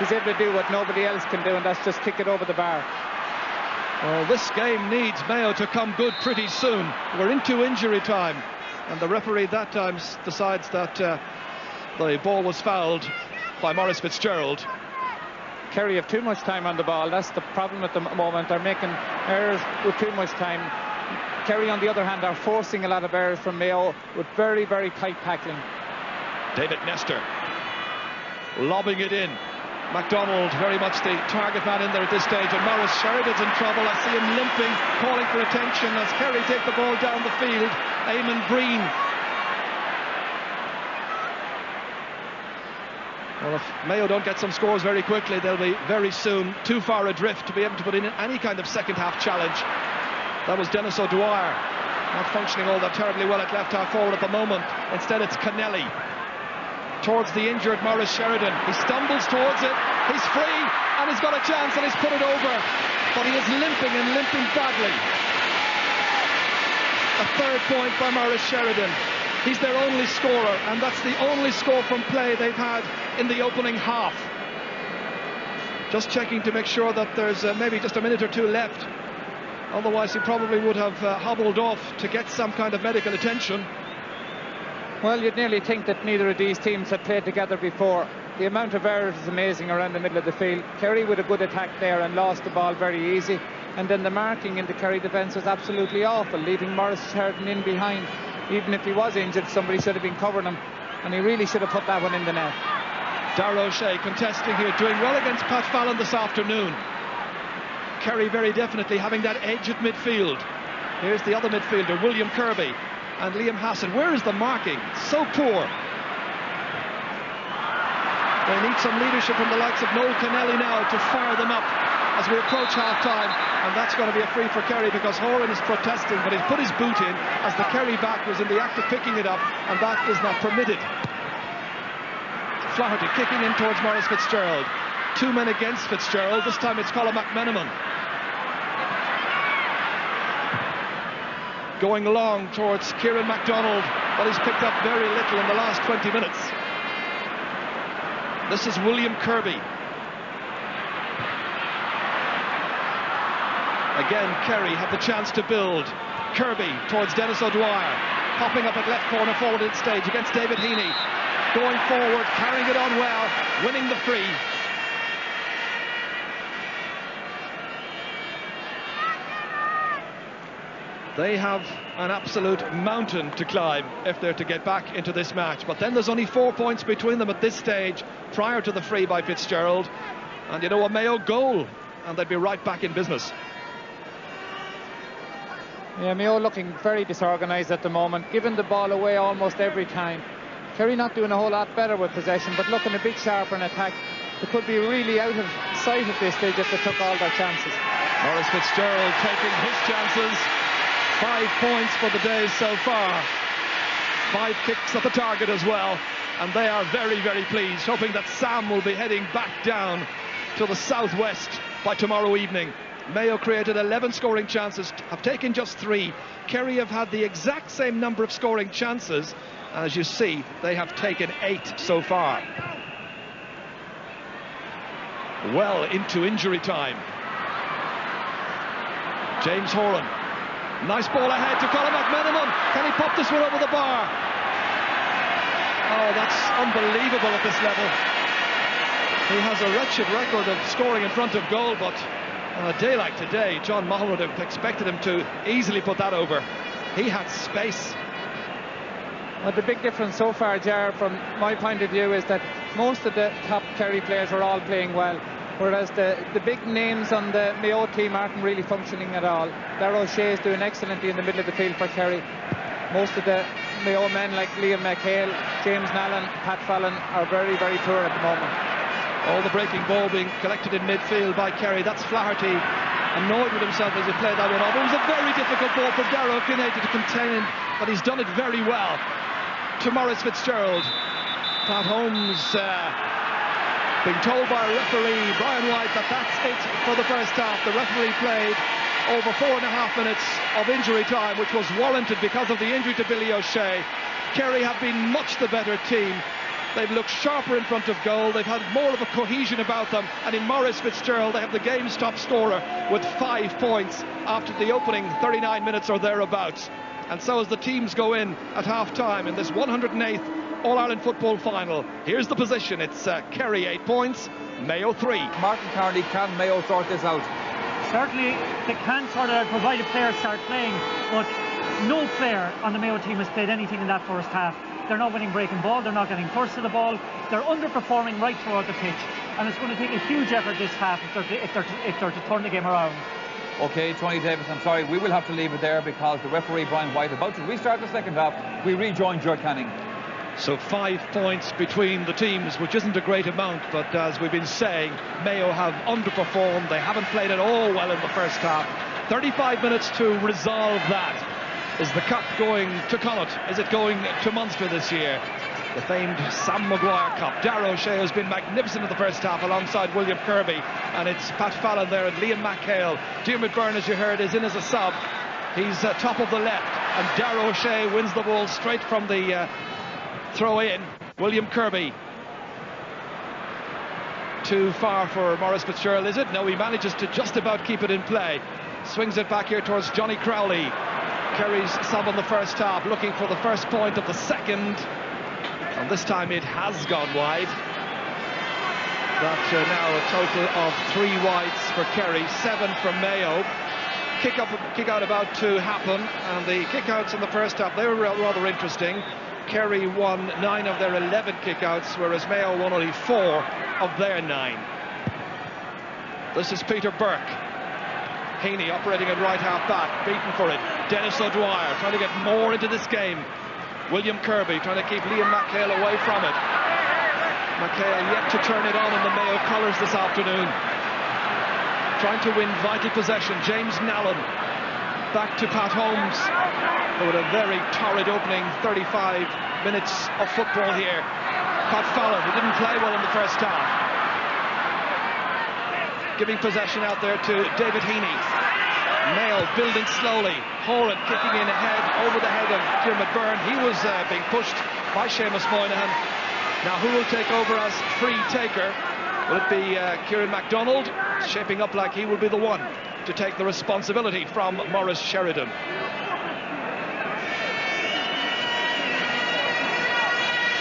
he's able to do what nobody else can do, and that's just kick it over the bar. Well, this game needs Mayo to come good pretty soon. We're into injury time, and the referee that time decides that the ball was fouled by Maurice Fitzgerald. Kerry have too much time on the ball. That's the problem at the moment. They're making errors with too much time. Kerry, on the other hand, are forcing a lot of errors from Mayo with very, very tight tackling. David Nestor lobbing it in. MacDonald very much the target man in there at this stage, and Maurice Sheridan's in trouble. I see him limping, calling for attention as Kerry take the ball down the field. Eamon Breen Well, if Mayo don't get some scores very quickly, they'll be very soon too far adrift to be able to put in any kind of second half challenge. That was Dennis O'Dwyer, not functioning all that terribly well at left half forward at the moment. Instead it's Kennelly towards the injured Maurice Sheridan. He stumbles towards it, he's free, and he's got a chance, and he's put it over, but he is limping and limping badly. A third point by Maurice Sheridan. He's their only scorer, and that's the only score from play they've had in the opening half. Just checking to make sure that there's maybe just a minute or two left. Otherwise he probably would have hobbled off to get some kind of medical attention. Well, you'd nearly think that neither of these teams had played together before. The amount of errors is amazing around the middle of the field. Kerry with a good attack there and lost the ball very easy. And then the marking in the Kerry defence was absolutely awful, leaving Maurice Sheridan in behind. Even if he was injured, somebody should have been covering him, and he really should have put that one in the net. Darragh O'Shea contesting here, doing well against Pat Fallon this afternoon. Kerry very definitely having that edge at midfield. Here's the other midfielder, William Kirby and Liam Hassan. Where is the marking? So poor. They need some leadership from the likes of Noel Kennelly now to fire them up as we approach half-time, and that's going to be a free for Kerry because Horan is protesting, but he's put his boot in as the Kerry back was in the act of picking it up, and that is not permitted. Flaherty kicking in towards Maurice Fitzgerald. Two men against Fitzgerald. This time it's Colin McMenamin. Going long towards Kieran MacDonald, but he's picked up very little in the last 20 minutes. This is William Kirby. Again, Kerry have the chance to build. Kirby towards Dennis O'Dwyer, popping up at left corner forward at stage against David Heaney. Going forward, carrying it on well, winning the free. They have an absolute mountain to climb if they're to get back into this match. But then there's only 4 points between them at this stage prior to the free by Fitzgerald. And you know, a Mayo goal, and they'd be right back in business. Yeah, Mayo looking very disorganised at the moment, giving the ball away almost every time. Kerry not doing a whole lot better with possession, but looking a bit sharper in attack. They could be really out of sight at this stage if they took all their chances. Maurice Fitzgerald taking his chances. 5 points for the day so far. 5 kicks at the target as well, and they are very, very pleased, hoping that Sam will be heading back down to the southwest by tomorrow evening. Mayo created 11 scoring chances, have taken just 3. Kerry have had the exact same number of scoring chances. As you see, they have taken 8 so far. Well into injury time. James Horan. Nice ball ahead to Colin McMenamin. Can he pop this one over the bar? Oh, that's unbelievable at this level. He has a wretched record of scoring in front of goal, but on a day like today, John Mahon would have expected him to easily put that over. He had space. Well, the big difference so far, Jar, from my point of view, is that most of the top Kerry players are all playing well, whereas the big names on the Mayo team aren't really functioning at all. Darragh O'Shea is doing excellently in the middle of the field for Kerry. Most of the Mayo men like Liam McHale, James Nallen, Pat Fallon are very, very poor at the moment. All the breaking ball being collected in midfield by Kerry. That's Flaherty annoyed with himself as he played that one off. It was a very difficult ball for Darragh O'Shea to contain, but he's done it very well. To Maurice Fitzgerald. Pat Holmes being told by referee Brian White that that's it for the first half. The referee played over 4.5 minutes of injury time, which was warranted because of the injury to Billy O'Shea. Kerry have been much the better team. They've looked sharper in front of goal. They've had more of a cohesion about them. And in Maurice Fitzgerald, they have the game's top scorer with 5 points after the opening 39 minutes or thereabouts. And so as the teams go in at half-time in this 108th All-Ireland football final, here's the position. It's Kerry 8 points, Mayo 3. Martin Carney, can Mayo sort this out? Certainly they can sort it out, provided players start playing, but no player on the Mayo team has played anything in that first half. They're not winning breaking ball, they're not getting first to the ball, they're underperforming right throughout the pitch, and it's going to take a huge effort this half if they're to turn the game around. OK, Tony Davis, I'm sorry, we will have to leave it there because the referee Brian White about to restart the second half. We rejoin Ger Canning. So 5 points between the teams, which isn't a great amount, but as we've been saying, Mayo have underperformed. They haven't played at all well in the first half. 35 minutes to resolve that. Is the cup going to Connacht? Is it going to Munster this year? The famed Sam Maguire Cup. Darragh O'Shea has been magnificent in the first half alongside William Kirby, and it's Pat Fallon there and Liam McHale. Diarmuid Byrne, as you heard, is in as a sub. He's top of the left, and Darragh O'Shea wins the ball straight from the throw in. William Kirby. Too far for Maurice Fitzgerald, is it? No, he manages to just about keep it in play. Swings it back here towards Johnny Crowley. Kerry's sub on the first half, looking for the first point of the second. And this time it has gone wide. That's now a total of 3 wides for Kerry, 7 from Mayo. Kick out about to happen, and the kick-outs in the first half, they were rather interesting. Kerry won 9 of their 11 kick-outs, whereas Mayo won only 4 of their 9. This is Peter Burke. Heaney operating at right half back, beaten for it. Dennis O'Dwyer trying to get more into this game. William Kirby trying to keep Liam McHale away from it. McHale yet to turn it on in the Mayo colours this afternoon. Trying to win vital possession. James Nallen back to Pat Holmes, who had a very torrid opening 35 minutes of football here. Pat Fallon, who didn't play well in the first half, giving possession out there to David Heaney. Mayo building slowly. Horan kicking in ahead, over the head of Diarmuid Byrne. He was being pushed by Seamus Moynihan. Now who will take over as free taker? Will it be Kieran MacDonald? It's shaping up like he will be the one to take the responsibility from Maurice Sheridan.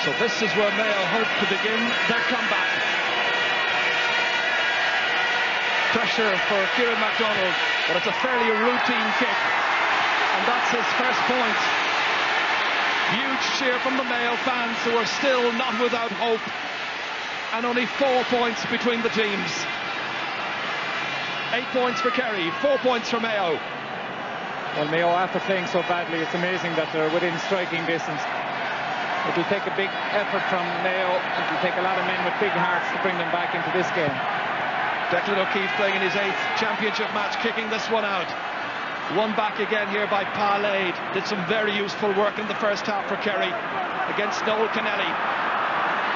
So this is where Mayo hope to begin their comeback. Pressure for Kieran MacDonald, but it's a fairly routine kick, and that's his first point. Huge cheer from the Mayo fans, who are still not without hope, and only 4 points between the teams. 8 points for Kerry, 4 points for Mayo. Well, Mayo, after playing so badly, it's amazing that they're within striking distance. It will take a big effort from Mayo, and it will take a lot of men with big hearts to bring them back into this game. Declan O'Keefe playing in his 8th championship match, kicking this one out. One back again here by Parlade. Did some very useful work in the first half for Kerry against Noel Kennelly.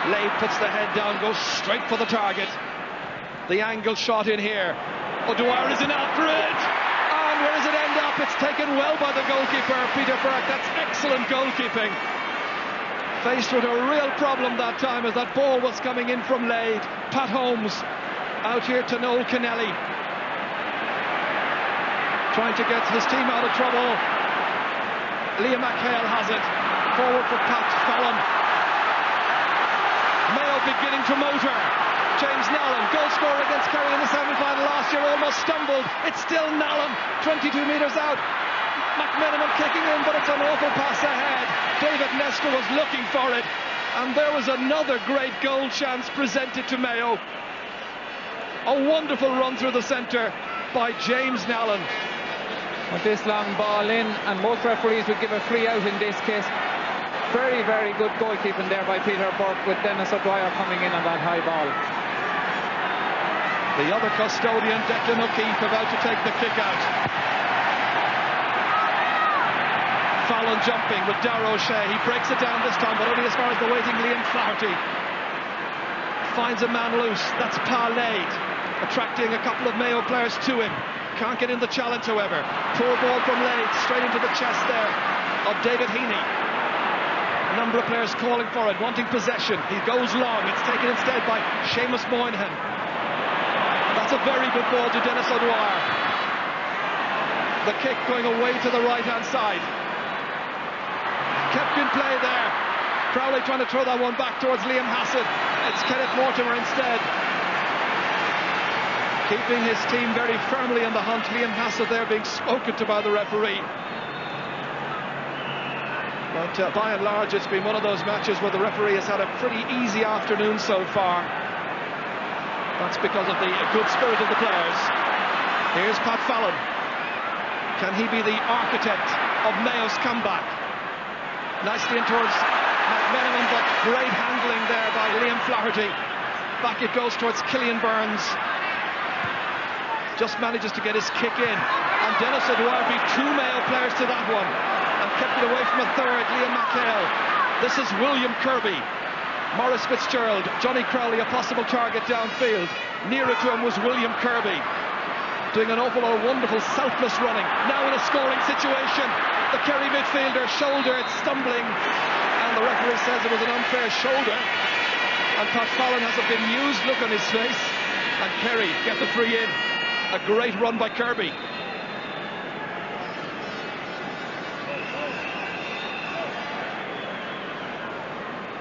Lade puts the head down, goes straight for the target. The angle shot in here. O'Dwyer is in after it. And where does it end up? It's taken well by the goalkeeper, Peter Burke. That's excellent goalkeeping. Faced with a real problem that time as that ball was coming in from Lade. Pat Holmes out here to Noel Kennelly, trying to get his team out of trouble. Liam McHale has it. Forward for Pat Fallon. Mayo beginning to motor. James Nallen, goal scorer against Kerry in the semi-final last year, almost stumbled. It's still Nallen, 22 metres out. McMenamin kicking in, but it's an awful pass ahead. David Nestor was looking for it, and there was another great goal chance presented to Mayo. A wonderful run through the centre by James Nallen. With this long ball in, and most referees would give a free out in this case. Very, very good goalkeeping there by Peter Burke, with Dennis O'Dwyer coming in on that high ball. The other custodian, Declan O'Keefe, about to take the kick out. Fallon jumping with Darragh O'Shea. He breaks it down this time, but only as far as the waiting Liam Flaherty. Finds a man loose. That's Parlade, attracting a couple of Mayo players to him. Can't get in the challenge, however. Poor ball from Lade, straight into the chest there of David Heaney. A number of players calling for it, wanting possession. He goes long. It's taken instead by Seamus Moynihan. That's a very good ball to Dennis O'Dwyer. The kick going away to the right-hand side. Kept in play there. Crowley trying to throw that one back towards Liam Hassett. It's Kenneth Mortimer instead, keeping his team very firmly in the hunt. Liam Hassett there being spoken to by the referee. But by and large, it's been one of those matches where the referee has had a pretty easy afternoon so far. That's because of the good spirit of the players. Here's Pat Fallon. Can he be the architect of Mayo's comeback? Nicely in towards McMenamin, but great handling there by Liam Flaherty. Back it goes towards Killian Burns. Just manages to get his kick in. And Dennis Edouard beat 2 Mayo players to that one and kept it away from a third, Liam McHale. This is William Kirby. Maurice Fitzgerald, Johnny Crowley, a possible target downfield. Nearer to him was William Kirby, doing an awful lot of wonderful selfless running. Now in a scoring situation, the Kerry midfielder shouldered, stumbling, and the referee says it was an unfair shoulder. And Pat Fallon has a bemused look on his face, and Kerry get the free in. A great run by Kirby.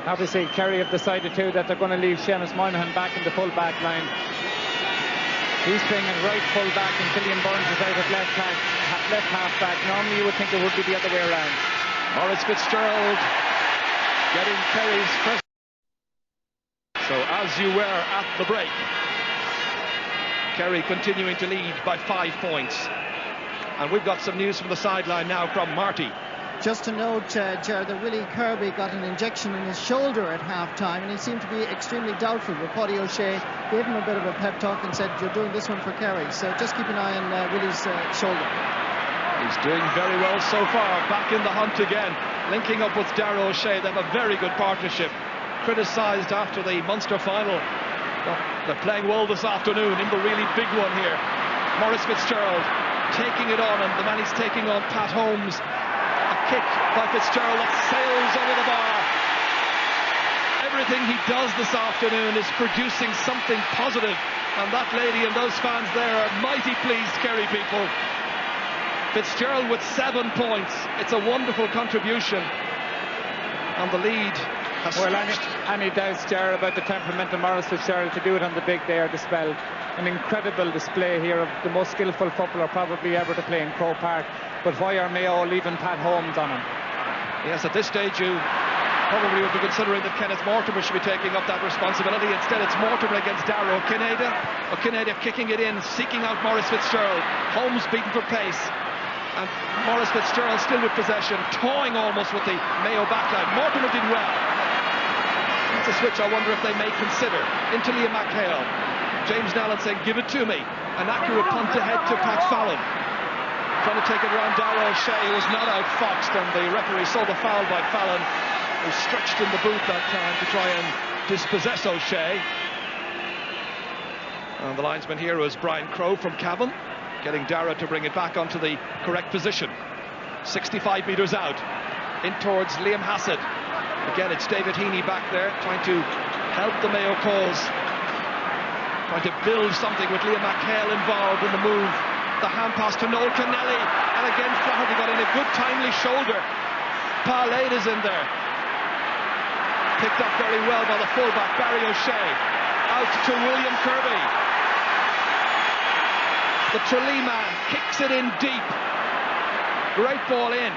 Obviously, Kerry have decided too that they're going to leave Seamus Moynihan back in the full back line. He's playing in right full back and Killian Burns is out at left half back. Normally you would think it would be the other way around. Maurice Fitzgerald getting Kerry's first. So as you were at the break, Kerry continuing to lead by 5 points. And we've got some news from the sideline now from Marty. Just to note, Gerard, that Willie Kirby got an injection in his shoulder at half-time, and he seemed to be extremely doubtful. But Paddy O'Shea gave him a bit of a pep talk and said, "You're doing this one for Kerry." So just keep an eye on Willie's shoulder. He's doing very well so far. Back in the hunt again, linking up with Darragh O'Shea. They have a very good partnership. Criticised after the Munster final. They're playing well this afternoon in the really big one here. Maurice Fitzgerald taking it on, and the man he's taking on, Pat Holmes. Kick by Fitzgerald that sails over the bar. Everything he does this afternoon is producing something positive, and that lady and those fans there are mighty pleased, Kerry people. Fitzgerald with 7 points. It's a wonderful contribution, and the lead has stretched. Any doubts, Gerard, about the temperament of Maurice Fitzgerald to do it on the big day are dispelled. An incredible display here of the most skillful footballer probably ever to play in Croke Park. But why are Mayo leaving Pat Holmes on him? Yes, at this stage you probably would be considering that Kenneth Mortimer should be taking up that responsibility. Instead it's Mortimer against Darragh O'Cinada. O'Cinada kicking it in, seeking out Maurice Fitzgerald. Holmes beaten for pace. And Maurice Fitzgerald still with possession, toying almost with the Mayo backline. Mortimer did well. That's a switch I wonder if they may consider. Into Liam McHale. James Nallen saying, "Give it to me." An accurate punt ahead to Pat Fallon. Trying to take it around Darragh O'Shea, who was not outfoxed, and the referee saw the foul by Fallon, who stretched in the boot that time to try and dispossess O'Shea. And the linesman here was Brian Crowe from Cavan, getting Darragh to bring it back onto the correct position. 65 metres out, in towards Liam Hassett. Again, it's David Heaney back there, trying to help the Mayo cause, trying to build something with Liam McHale involved in the move. The hand pass to Noel Kennelly, and again Flaherty got in a good timely shoulder. Parlade is in there, picked up very well by the fullback Barry O'Shea. Out to William Kirby. The Tralee man kicks it in deep. Great ball in,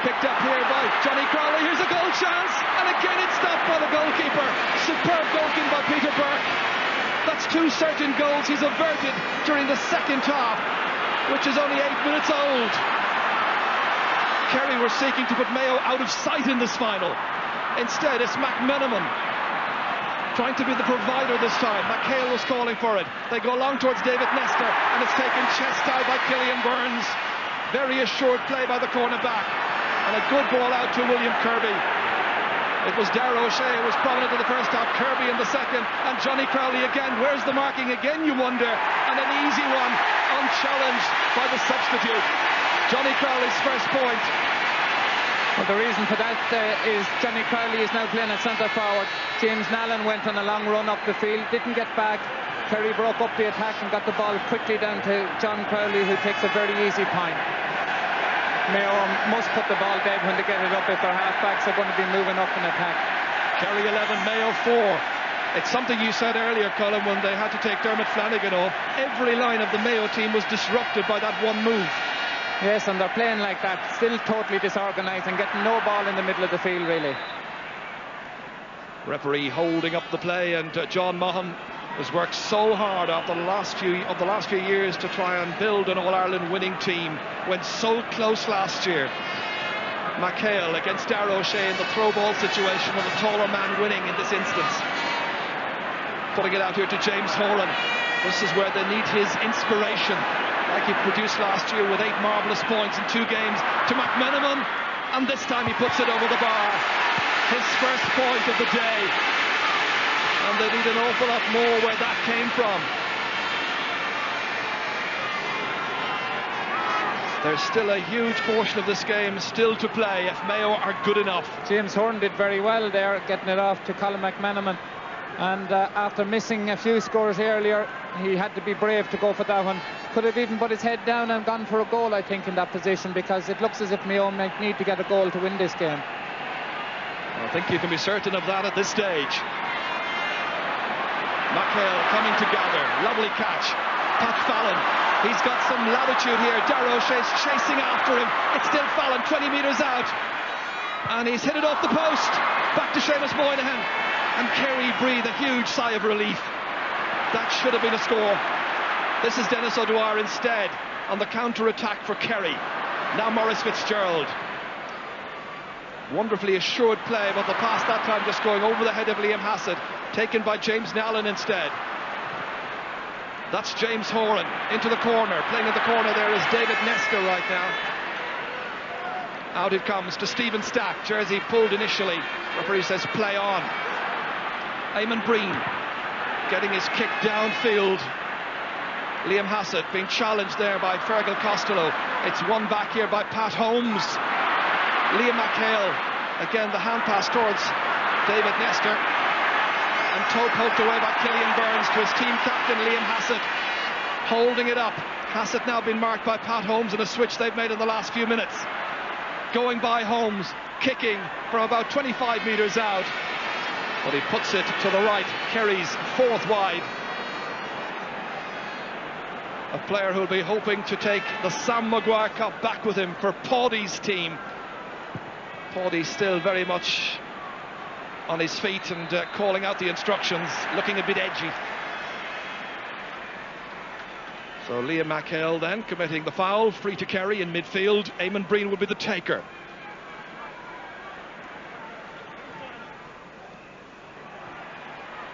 picked up here by Johnny Crowley. Here's a goal chance, and again it's stopped by the goalkeeper. Superb goalkeeping by Peter Burke. That's 2 certain goals he's averted during the second half, which is only 8 minutes old. Kerry were seeking to put Mayo out of sight in this final. Instead, it's McMenamin trying to be the provider this time. McHale was calling for it. They go along towards David Nestor, and it's taken chest high by Killian Burns. Very assured play by the cornerback, and a good ball out to William Kirby. It was Darragh O'Shea who was prominent in the first half, Kirby in the second, and Johnny Crowley again. Where's the marking again, you wonder? And an easy one, unchallenged by the substitute. Johnny Crowley's first point. Well, the reason for that is Johnny Crowley is now playing at centre forward. James Nallen went on a long run up the field, didn't get back. Kerry broke up the attack and got the ball quickly down to John Crowley, who takes a very easy point. Mayo must put the ball dead when they get it up if their half-backs are going to be moving up in attack. Kerry 11, Mayo 4. It's something you said earlier, Colin, when they had to take Dermot Flanagan off. Every line of the Mayo team was disrupted by that one move. Yes, and they're playing like that, still totally disorganised and getting no ball in the middle of the field, really. Referee holding up the play, and John Maughan has worked so hard after the last few years to try and build an All-Ireland winning team. Went so close last year. McHale against Darragh O'Shea in the throw ball situation, with the taller man winning in this instance. Putting it out here to James Horan. This is where they need his inspiration, like he produced last year with 8 marvellous points in 2 games, to McMenamin, and this time he puts it over the bar. His first point of the day, and they need an awful lot more where that came from. There's still a huge portion of this game still to play if Mayo are good enough. James Horan did very well there, getting it off to Colin McMenamin. And after missing a few scores earlier, he had to be brave to go for that one. Could have even put his head down and gone for a goal, I think, in that position, because it looks as if Mayo might need to get a goal to win this game. I think you can be certain of that at this stage. McHale coming together, lovely catch. Pat Fallon, he's got some latitude here. Darragh O'Shea's chasing after him. It's still Fallon, 20 metres out, and he's hit it off the post. Back to Seamus Moynihan, and Kerry breathe a huge sigh of relief. That should have been a score. This is Dennis O'Dwyer instead on the counter-attack for Kerry. Now Maurice Fitzgerald. Wonderfully assured play, but the pass that time just going over the head of Liam Hassett, taken by James Nallen instead. That's James Horan into the corner. Playing in the corner there is David Nestor right now. Out it comes to Stephen Stack. Jersey pulled initially. Referee says play on. Eamon Breen getting his kick downfield. Liam Hassett being challenged there by Fergal Costello. It's won back here by Pat Holmes. Liam McHale, again the hand pass towards David Nestor, and toe poked away by Killian Burns to his team captain Liam Hassett, holding it up. Hassett now been marked by Pat Holmes in a switch they've made in the last few minutes. Going by Holmes, kicking from about 25 metres out, but he puts it to the right. Kerry's 4th wide. A player who'll be hoping to take the Sam Maguire Cup back with him for Paddy's team. Paddy still very much on his feet and calling out the instructions, looking a bit edgy. So Liam McHale then committing the foul, free to Kerry in midfield. Eamon Breen will be the taker.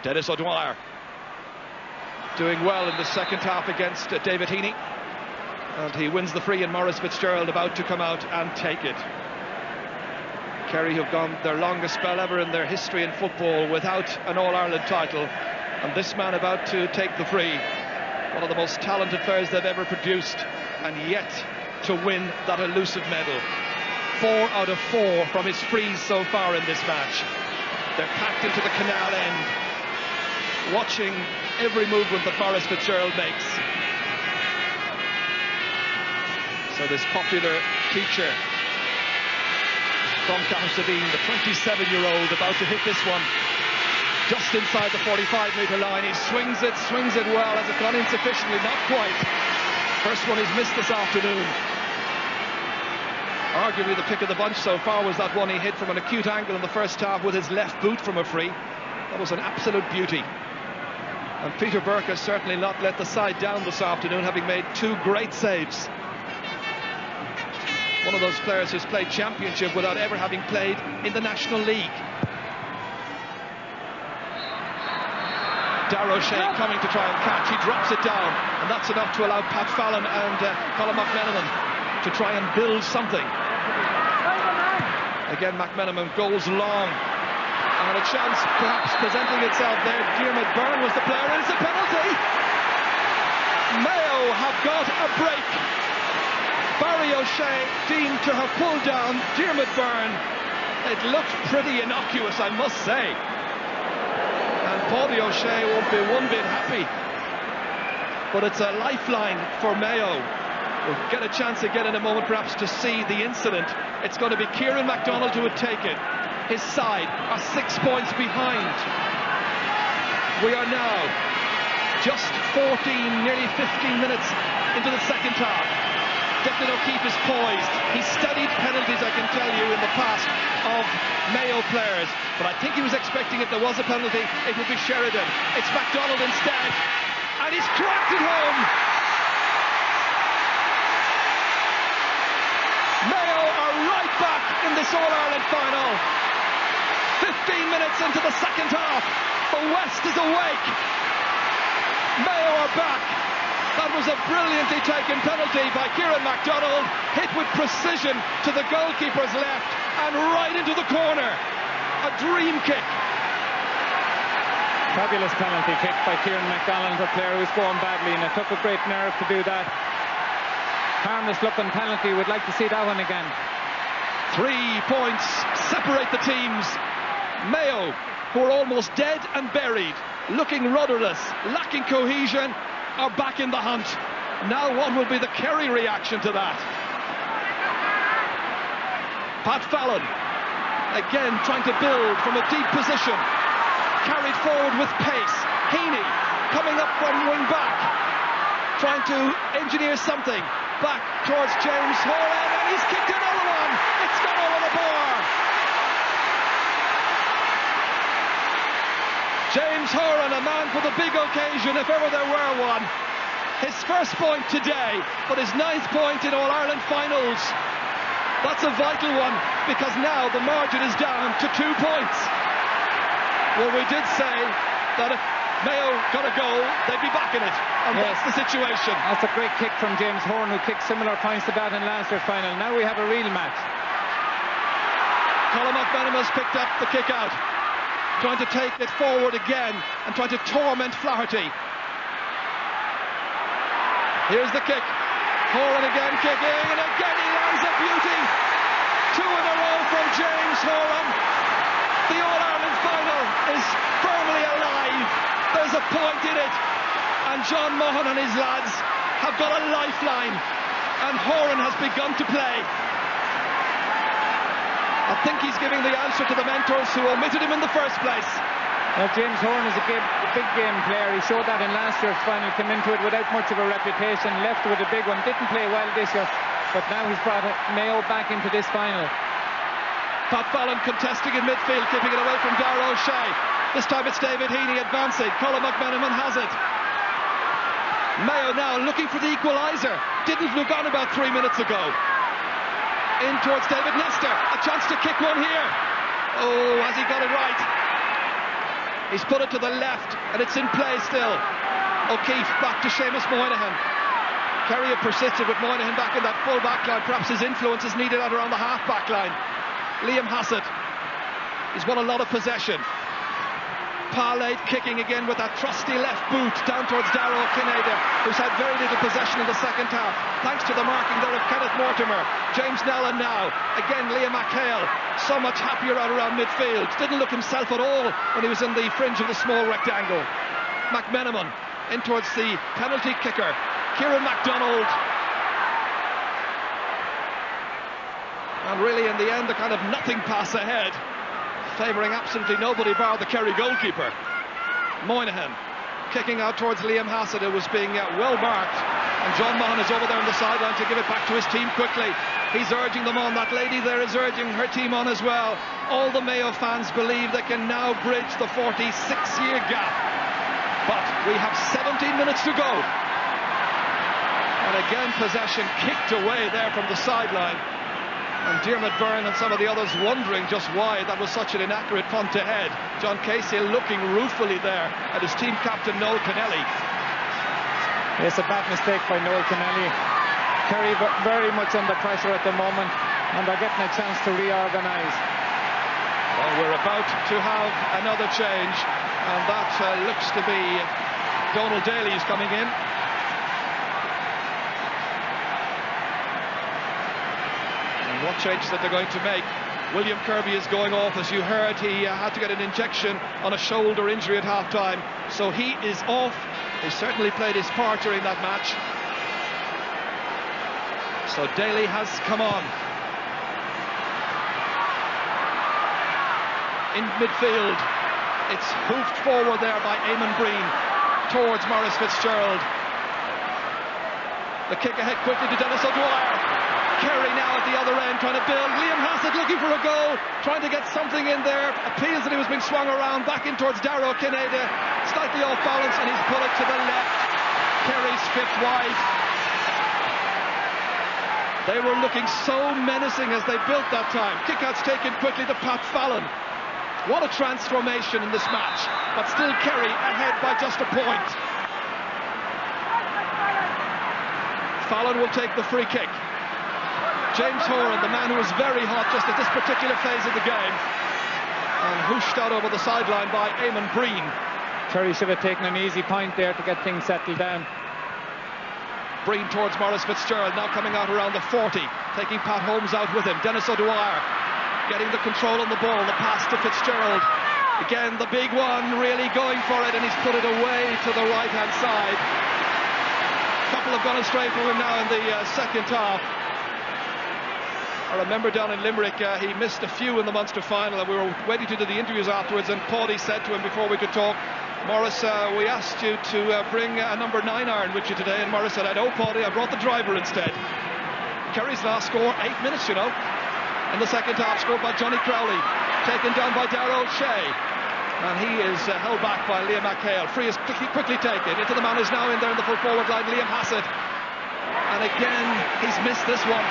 Dennis O'Dwyer doing well in the second half against David Heaney, and he wins the free, and Maurice Fitzgerald about to come out and take it. Kerry have gone their longest spell ever in their history in football without an All-Ireland title, and this man about to take the free, one of the most talented players they've ever produced, and yet to win that elusive medal. 4 out of 4 from his frees so far in this match. They're packed into the canal end, watching every movement that Maurice Fitzgerald makes. So this popular teacher from Cahusavine, the 27-year-old, about to hit this one just inside the 45-metre line. He swings it well. Has it gone insufficiently? Not quite. First one he's missed this afternoon. Arguably the pick of the bunch so far was that one he hit from an acute angle in the first half with his left boot from a free. That was an absolute beauty. And Peter Burke has certainly not let the side down this afternoon, having made 2 great saves. One of those players who's played championship without ever having played in the National League. Darragh O'Shea coming to try and catch. He drops it down, and that's enough to allow Pat Fallon and Colin McMenamin to try and build something. Again, McMenamin goes long, and a chance perhaps presenting itself there. Diarmuid Byrne was the player. It's a penalty. Mayo have got a break. Barry O'Shea deemed to have pulled down Diarmuid Byrne. It looked pretty innocuous, I must say. And Paddy O'Shea won't be one bit happy. But it's a lifeline for Mayo. We'll get a chance again in a moment perhaps to see the incident. It's going to be Kieran MacDonald who would take it. His side are 6 points behind. We are now just 14, nearly 15 minutes into the second half. Declan O'Keefe is poised. He's studied penalties, I can tell you, in the past of Mayo players. But I think he was expecting if there was a penalty, it would be Sheridan. It's MacDonald instead. And he's cracked it home. Mayo are right back in the this All-Ireland final. 15 minutes into the second half. The West is awake. Mayo are back. That was a brilliantly taken penalty by Kieran MacDonald, hit with precision to the goalkeeper's left and right into the corner. A dream kick. Fabulous penalty kick by Kieran MacDonald, a player who's going badly, and it took a great nerve to do that. Harmless looking penalty. We'd like to see that one again. 3 points separate the teams. Mayo, who are almost dead and buried, looking rudderless, lacking cohesion, are back in the hunt. Now what will be the Kerry reaction to that? Pat Fallon again trying to build from a deep position, carried forward with pace. Heaney coming up from wing back, trying to engineer something back towards James Horan, and he's kicked another one. It's gone over the bar. James Horan, a man for the big occasion if ever there were one. His first point today, but his 9th point in All-Ireland finals. That's a vital one, because now the margin is down to 2 points. Well, we did say that if Mayo got a goal, they'd be back in it, and yes, that's the situation. That's a great kick from James Horan, who kicked similar points to that in last year's final. Now we have a real match. Colin McMenamin has picked up the kick out, trying to take it forward again and trying to torment Flaherty. Here's the kick. Horan again kicking, and again he lands a beauty. 2 in a row from James Horan. The All-Ireland final is firmly alive. There's a point in it, and John Mahon and his lads have got a lifeline, and Horan has begun to play. I think he's giving the answer to the mentors who omitted him in the first place. James Horan is a big game player. He showed that in last year's final, came into it without much of a reputation, left with a big one, didn't play well this year, but now he's brought Mayo back into this final. Pat Fallon contesting in midfield, keeping it away from Darragh O'Shea. This time it's David Heaney advancing. Colin McMenamin has it. Mayo now looking for the equaliser. Didn't look on about 3 minutes ago. In towards David Nestor. A chance to kick one here. Oh, has he got it right? He's put it to the left, and it's in play still. O'Keefe back to Seamus Moynihan. Kerry have persisted with Moynihan back in that full back line. Perhaps his influence is needed out around the half back line. Liam Hassett. He's won a lot of possession. Parlay kicking again with that trusty left boot down towards Darragh Kinnader, who's had very little possession in the second half, thanks to the marking there of Kenneth Mortimer. James Nellen now, again Liam McHale, so much happier out around midfield. Didn't look himself at all when he was in the fringe of the small rectangle. McMenamin in towards the penalty kicker, Kieran MacDonald. And really in the end a kind of nothing pass ahead, favouring absolutely nobody bar the Kerry goalkeeper. Moynihan kicking out towards Liam Hassett, who was being well marked, and John Mahon is over there on the sideline to give it back to his team quickly. He's urging them on. That lady there is urging her team on as well. All the Mayo fans believe they can now bridge the 46-year gap, but we have 17 minutes to go, and again possession kicked away there from the sideline. And Diarmuid Byrne and some of the others wondering just why that was such an inaccurate punt ahead. John Casey looking ruefully there at his team captain Noel Kennelly. It's a bad mistake by Noel Kennelly. Kerry very much under pressure at the moment, and they're getting a chance to reorganise. Well, we're about to have another change, and that looks to be Donald Daly is coming in. What changes that they're going to make? William Kirby is going off. As you heard, he had to get an injection on a shoulder injury at half-time, so he is off. He certainly played his part during that match. So Daly has come on. In midfield, it's hoofed forward there by Eamon Breen towards Maurice Fitzgerald. The kick ahead quickly to Dennis O'Dwyer. Kerry now at the other end trying to build. Liam Hassett looking for a goal, trying to get something in there. Appeals that he was being swung around back in towards Darragh Kinnader, slightly off balance, and he's put it to the left. Kerry's fifth wide. They were looking so menacing as they built that time. Kickouts taken quickly to Pat Fallon. What a transformation in this match. But still Kerry ahead by just a point. Fallon will take the free kick. James Horan, the man who was very hot just at this particular phase of the game, and whooshed out over the sideline by Eamon Breen. Kerry should have taken an easy point there to get things settled down. Breen towards Maurice Fitzgerald, now coming out around the 40, taking Pat Holmes out with him. Dennis O'Dwyer getting the control on the ball, the pass to Fitzgerald. Again, the big one, really going for it, and he's put it away to the right-hand side. A couple have gone astray from him now in the second half. I remember down in Limerick, he missed a few in the Munster final, and we were waiting to do the interviews afterwards, and Paddy said to him before we could talk, Maurice, we asked you to bring a number 9 iron with you today, and Maurice said, I know, Paddy, I brought the driver instead. Kerry's last score, 8 minutes, you know. In the second half, scored by Johnny Crowley, taken down by Darrell Shea, and he is held back by Liam McHale. Free is quickly taken into the man who's now in there in the full forward line, Liam Hassett, and again he's missed this one.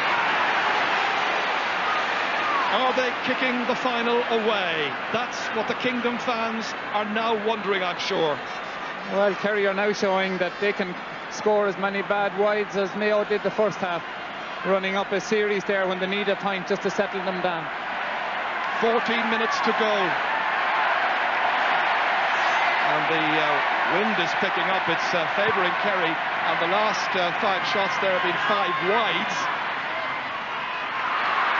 Are they kicking the final away? That's what the Kingdom fans are now wondering, I'm sure. Well, Kerry are now showing that they can score as many bad wides as Mayo did the first half, running up a series there when they need a point just to settle them down. 14 minutes to go. And the wind is picking up. It's favouring Kerry. And the last 5 shots there have been 5 wides.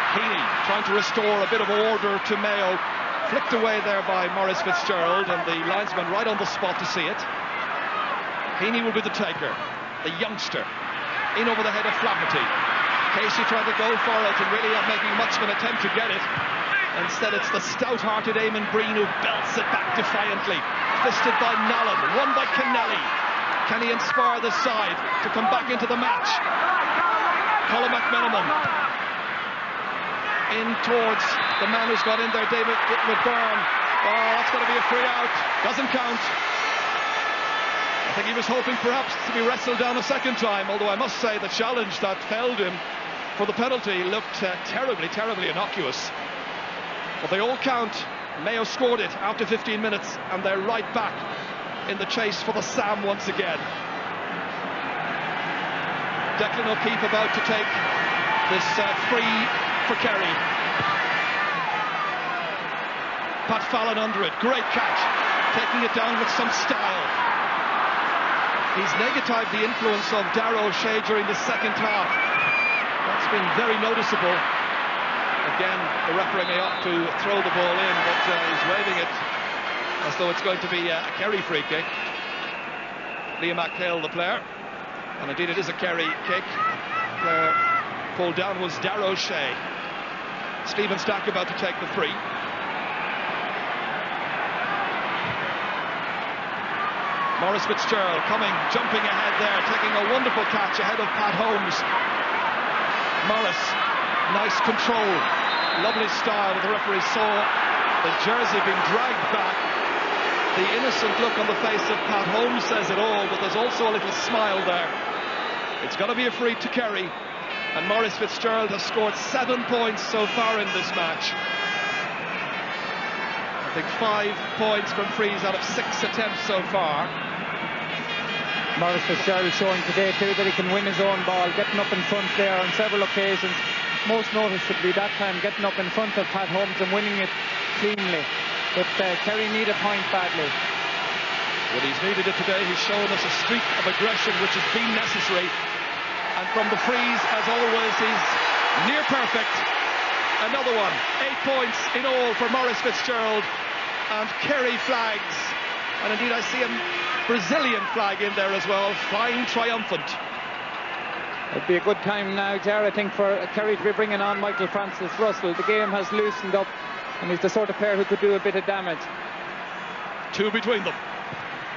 Heaney trying to restore a bit of order to Mayo. Flicked away there by Maurice Fitzgerald, and the linesman right on the spot to see it. Heaney will be the taker, the youngster, in over the head of Flaherty. Casey trying to go for it and really not making much of an attempt to get it. Instead, it's the stout-hearted Eamon Breen who belts it back defiantly. Fisted by Nallen, won by Kennelly. Can he inspire the side to come back into the match? Colin McMenamin in towards the man who's got in there, David McByrne. Oh, that's going to be a free out. Doesn't count. I think he was hoping perhaps to be wrestled down a second time, although I must say the challenge that felled him for the penalty looked terribly innocuous. But they all count. Mayo scored it after 15 minutes, and they're right back in the chase for the Sam once again. Declan O'Keefe about to take this free for Kerry. Pat Fallon under it, great catch, taking it down with some style. He's negatived the influence of Darrell Shea during the second half. That's been very noticeable. Again, the referee may opt to throw the ball in, but he's waving it as though it's going to be a Kerry free kick. Liam McHale, the player, and indeed it is a Kerry kick. The player pulled down was Darrell Shea. Stephen Stack about to take the free. Maurice Fitzgerald coming, jumping ahead there, taking a wonderful catch ahead of Pat Holmes. Maurice, nice control, lovely style. The referee saw the jersey being dragged back. The innocent look on the face of Pat Holmes says it all, but there's also a little smile there. It's going to be a free to Kerry, and Maurice Fitzgerald has scored 7 points so far in this match. I think 5 points from frees out of 6 attempts so far. Maurice Fitzgerald showing today too that he can win his own ball, getting up in front there on several occasions, most noticeably that time getting up in front of Pat Holmes and winning it cleanly. But Kerry need a point badly. Well, he's needed it today. He's shown us a streak of aggression which has been necessary, and from the frees, as always, he's near perfect. Another one, 8 points in all for Maurice Fitzgerald, and Kerry flags, and indeed I see a Brazilian flag in there as well, flying triumphant. It'd be a good time now, Jar, I think, for Kerry to be bringing on Michael Francis Russell. The game has loosened up, and he's the sort of player who could do a bit of damage. 2 between them.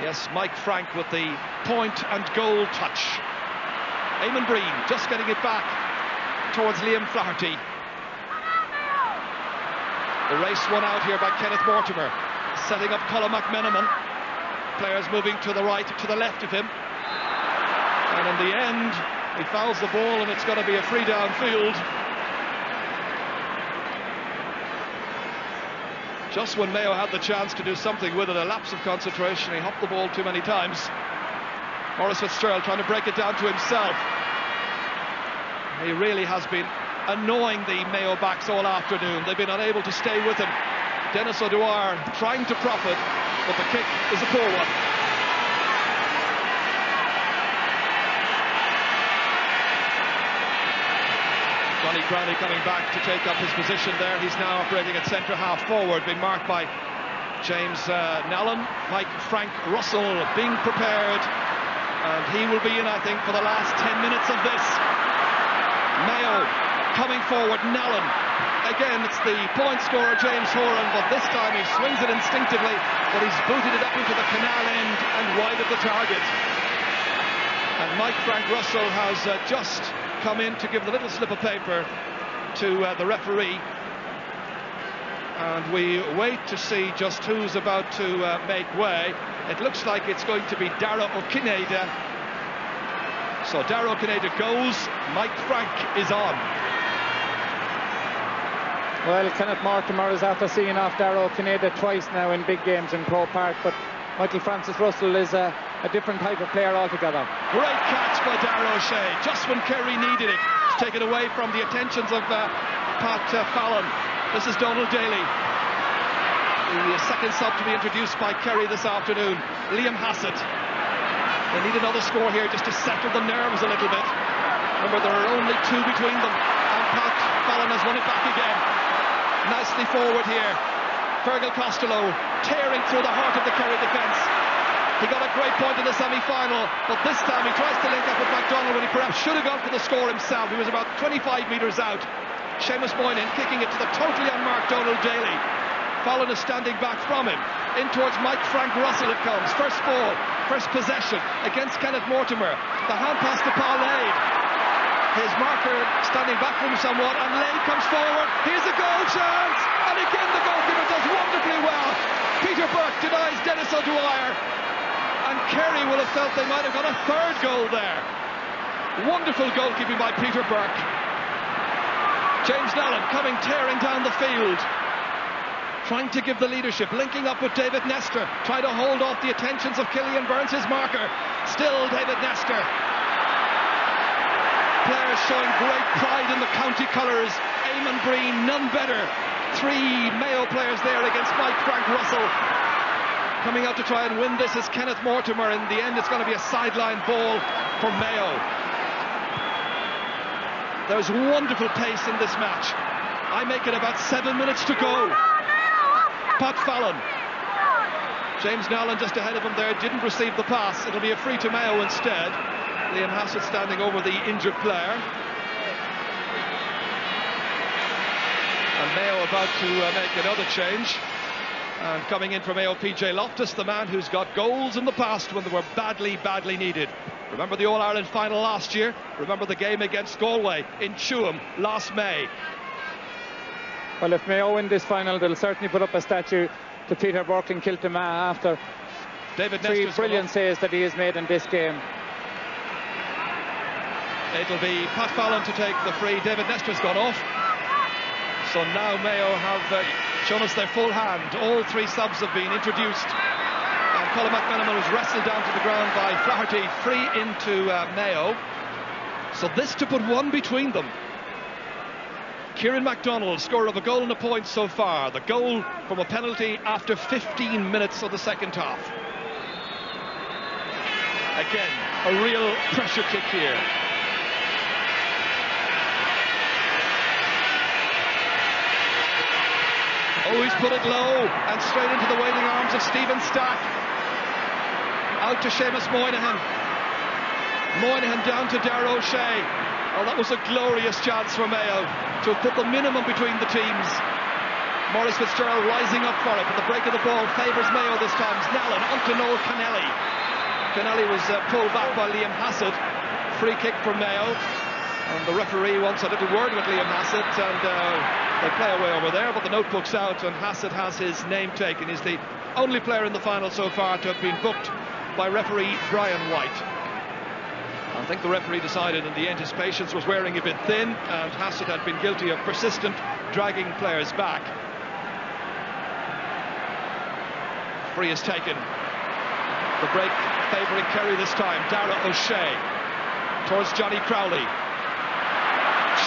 Yes, Mike Frank with the point and goal touch. Eamon Breen just getting it back towards Liam Flaherty. The race won out here by Kenneth Mortimer, setting up Colin McMenamin. Players moving to the right, to the left of him. And in the end, He fouls the ball and it's going to be a free downfield. Just when Mayo had the chance to do something with it, a lapse of concentration, he hopped the ball too many times. Maurice Fitzgerald trying to break it down to himself. He really has been annoying the Mayo backs all afternoon. They've been unable to stay with him. Denis O'Dwyer trying to profit, but the kick is a poor one. Johnny Crowley coming back to take up his position there. He's now operating at centre half forward, being marked by James Nallen. Mike Frank Russell being prepared, and he will be in, I think, for the last 10 minutes of this. Mayo coming forward, Nallen. Again, it's the point scorer James Horan, but this time he swings it instinctively, but he's booted it up into the canal end and wide of the target. And Mike Frank Russell has just come in to give the little slip of paper to the referee, and we wait to see just who's about to make way. It looks like it's going to be Dara O'Kineda. So Dara O'Kineda goes, Mike Frank is on. Well, Kenneth Mortimer is after seeing off Dara O'Kineda twice now in big games in Croke Park, but Michael Francis Russell is a different type of player altogether. Great catch by Dara O'Shea, just when Kerry needed it. It's taken away from the attentions of Pat Fallon. This is Donald Daly, the second sub to be introduced by Kerry this afternoon. Liam Hassett. They need another score here just to settle the nerves a little bit. Remember, there are only two between them, and Pat Fallon has won it back again. Nicely forward here. Fergal Costello tearing through the heart of the Kerry defence. He got a great point in the semi-final, but this time he tries to link up with MacDonald when he perhaps should have gone for the score himself. He was about 25 metres out. Seamus Moynihan kicking it to the totally unmarked Donald Daly. Fallon is standing back from him. In towards Mike Frank Russell it comes. First ball, first possession against Kenneth Mortimer. The hand pass to Paul Lade. His marker standing back from him somewhat, and Lade comes forward. Here's a goal chance, and again the goalkeeper does wonderfully well. Peter Burke denies Denis O'Dwyer, and Kerry will have felt they might have got a third goal there. Wonderful goalkeeping by Peter Burke. James Nallen coming tearing down the field, trying to give the leadership, linking up with David Nestor, trying to hold off the attentions of Killian Burns, his marker. Still David Nestor. Players showing great pride in the county colours. Eamon Breen, none better. Three Mayo players there against Mike Frank Russell. Coming out to try and win this is Kenneth Mortimer. In the end, it's going to be a sideline ball for Mayo. There's wonderful pace in this match. I make it about 7 minutes to go. Pat Fallon. James Nallen just ahead of him there, didn't receive the pass. It'll be a free to Mayo instead. Liam Hassett standing over the injured player. And Mayo about to make another change. And coming in for Mayo, PJ Loftus, the man who's got goals in the past when they were badly, badly needed. Remember the All-Ireland final last year? Remember the game against Galway in Tuam last May? Well, if Mayo win this final, they'll certainly put up a statue to Peter Burke in Kiltimagh after David three Nestor's brilliant saves that he has made in this game. It'll be Pat Fallon to take the free. David Nestor's gone off. So now Mayo have shown us their full hand. All three subs have been introduced. And Colin McMenamin was wrestled down to the ground by Flaherty, free into Mayo. So this to put one between them. Kieran MacDonald, scorer of a goal and a point so far. The goal from a penalty after 15 minutes of the second half. Again, a real pressure kick here. Oh, he's put it low and straight into the waiting arms of Stephen Stack. Out to Seamus Moynihan. Moynihan down to Dara O'Shea. Oh, that was a glorious chance for Mayo to put the minimum between the teams. Maurice Fitzgerald rising up for it, but the break of the ball favours Mayo this time. Nallen onto Noel Kennelly. Kennelly was pulled back by Liam Hassett. Free kick for Mayo. And the referee wants a little word with Liam Hassett, and they play away over there, but the notebook's out and Hassett has his name taken. He's the only player in the final so far to have been booked by referee Brian White. I think the referee decided in the end his patience was wearing a bit thin, and Hassett had been guilty of persistent dragging players back. Free is taken. The break favouring Kerry this time. Dara O'Shea towards Johnny Crowley.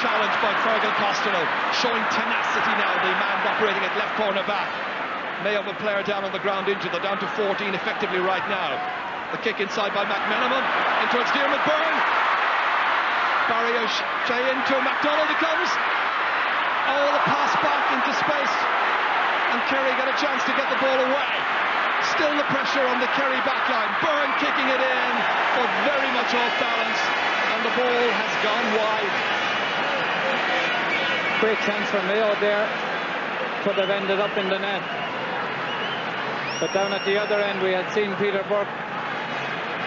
Challenged by Fergal Costello, showing tenacity now, the man operating at left corner back. Mayo have a player down on the ground injured. They're down to 14 effectively right now. The kick inside by McMenamin, in towards Diarmuid Byrne. Barry O'Shea into MacDonald, he comes. Oh, the pass back into space, and Kerry get a chance to get the ball away. Still the pressure on the Kerry backline. Byrne kicking it in, but very much off balance, and the ball has gone wide. Great chance for Mayo there, could have ended up in the net. But down at the other end we had seen Peter Burke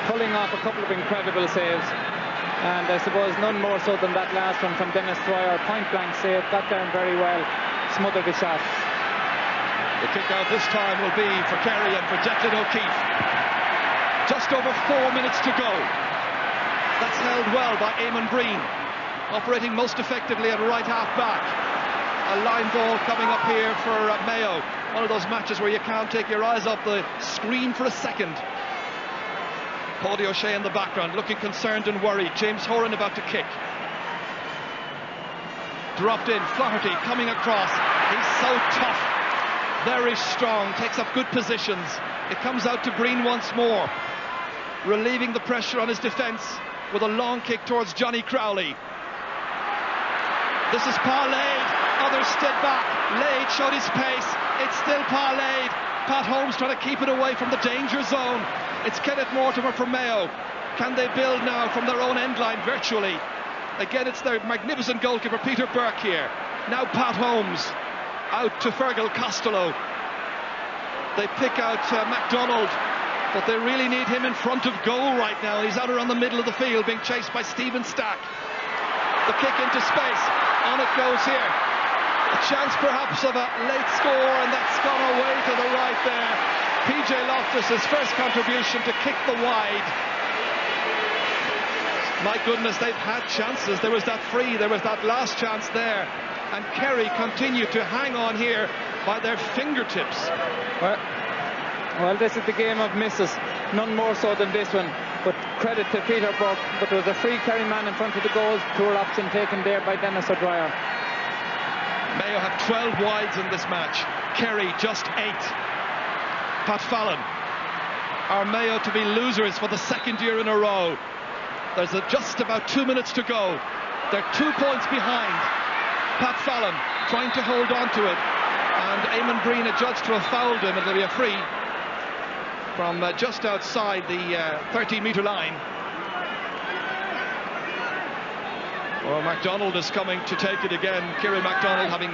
pulling off a couple of incredible saves, and I suppose none more so than that last one from Dennis Dwyer. Point blank save, got down very well, smothered the shot. The kick out this time will be for Kerry and for Declan O'Keefe. Just over 4 minutes to go. That's held well by Eamon Breen, operating most effectively at right half back. A line ball coming up here for Mayo. One of those matches where you can't take your eyes off the screen for a second. Paddy O'Shea in the background, looking concerned and worried. James Horan about to kick. Dropped in, Flaherty coming across. He's so tough, very strong, takes up good positions. It comes out to Breen once more, relieving the pressure on his defence with a long kick towards Johnny Crowley. This is parlayed, others stood back. Lade showed his pace, it's still parlayed. Pat Holmes trying to keep it away from the danger zone. It's Kenneth Mortimer from Mayo. Can they build now from their own end line virtually? Again, it's their magnificent goalkeeper Peter Burke here. Now Pat Holmes out to Fergal Costello. They pick out MacDonald, but they really need him in front of goal right now. He's out around the middle of the field being chased by Stephen Stack. The kick into space, on it goes here. A chance perhaps of a late score, and that's gone away to the right there. PJ Loftus' first contribution to kick the wide. My goodness, they've had chances. There was that free, there was that last chance there, and Kerry continue to hang on here by their fingertips. Well, this is the game of misses, none more so than this one. But credit to Peter Burke, but there was a free Kerry man in front of the goals. Poor option taken there by Dennis O'Dwyer. Mayo have 12 wides in this match. Kerry just 8. Pat Fallon. Are Mayo to be losers for the second year in a row? There's just about 2 minutes to go. They're 2 points behind. Pat Fallon trying to hold on to it, and Eamon Breen adjudged to have fouled him. It'll be a free from just outside the 13-metre line. Well, MacDonald is coming to take it again. Kieran MacDonald having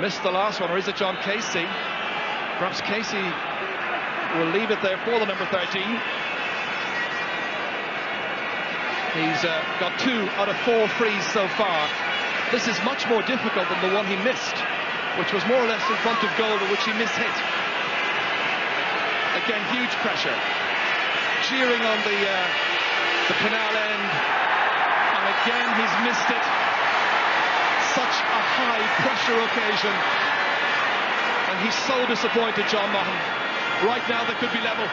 missed the last one, or is it John Casey? Perhaps Casey will leave it there for the number 13. He's got 2 out of 4 frees so far. This is much more difficult than the one he missed, which was more or less in front of goal, but which he mishit. Again, huge pressure. Cheering on the canal end. And again, he's missed it. Such a high-pressure occasion. And he's so disappointed, John Mahon. Right now, they could be level.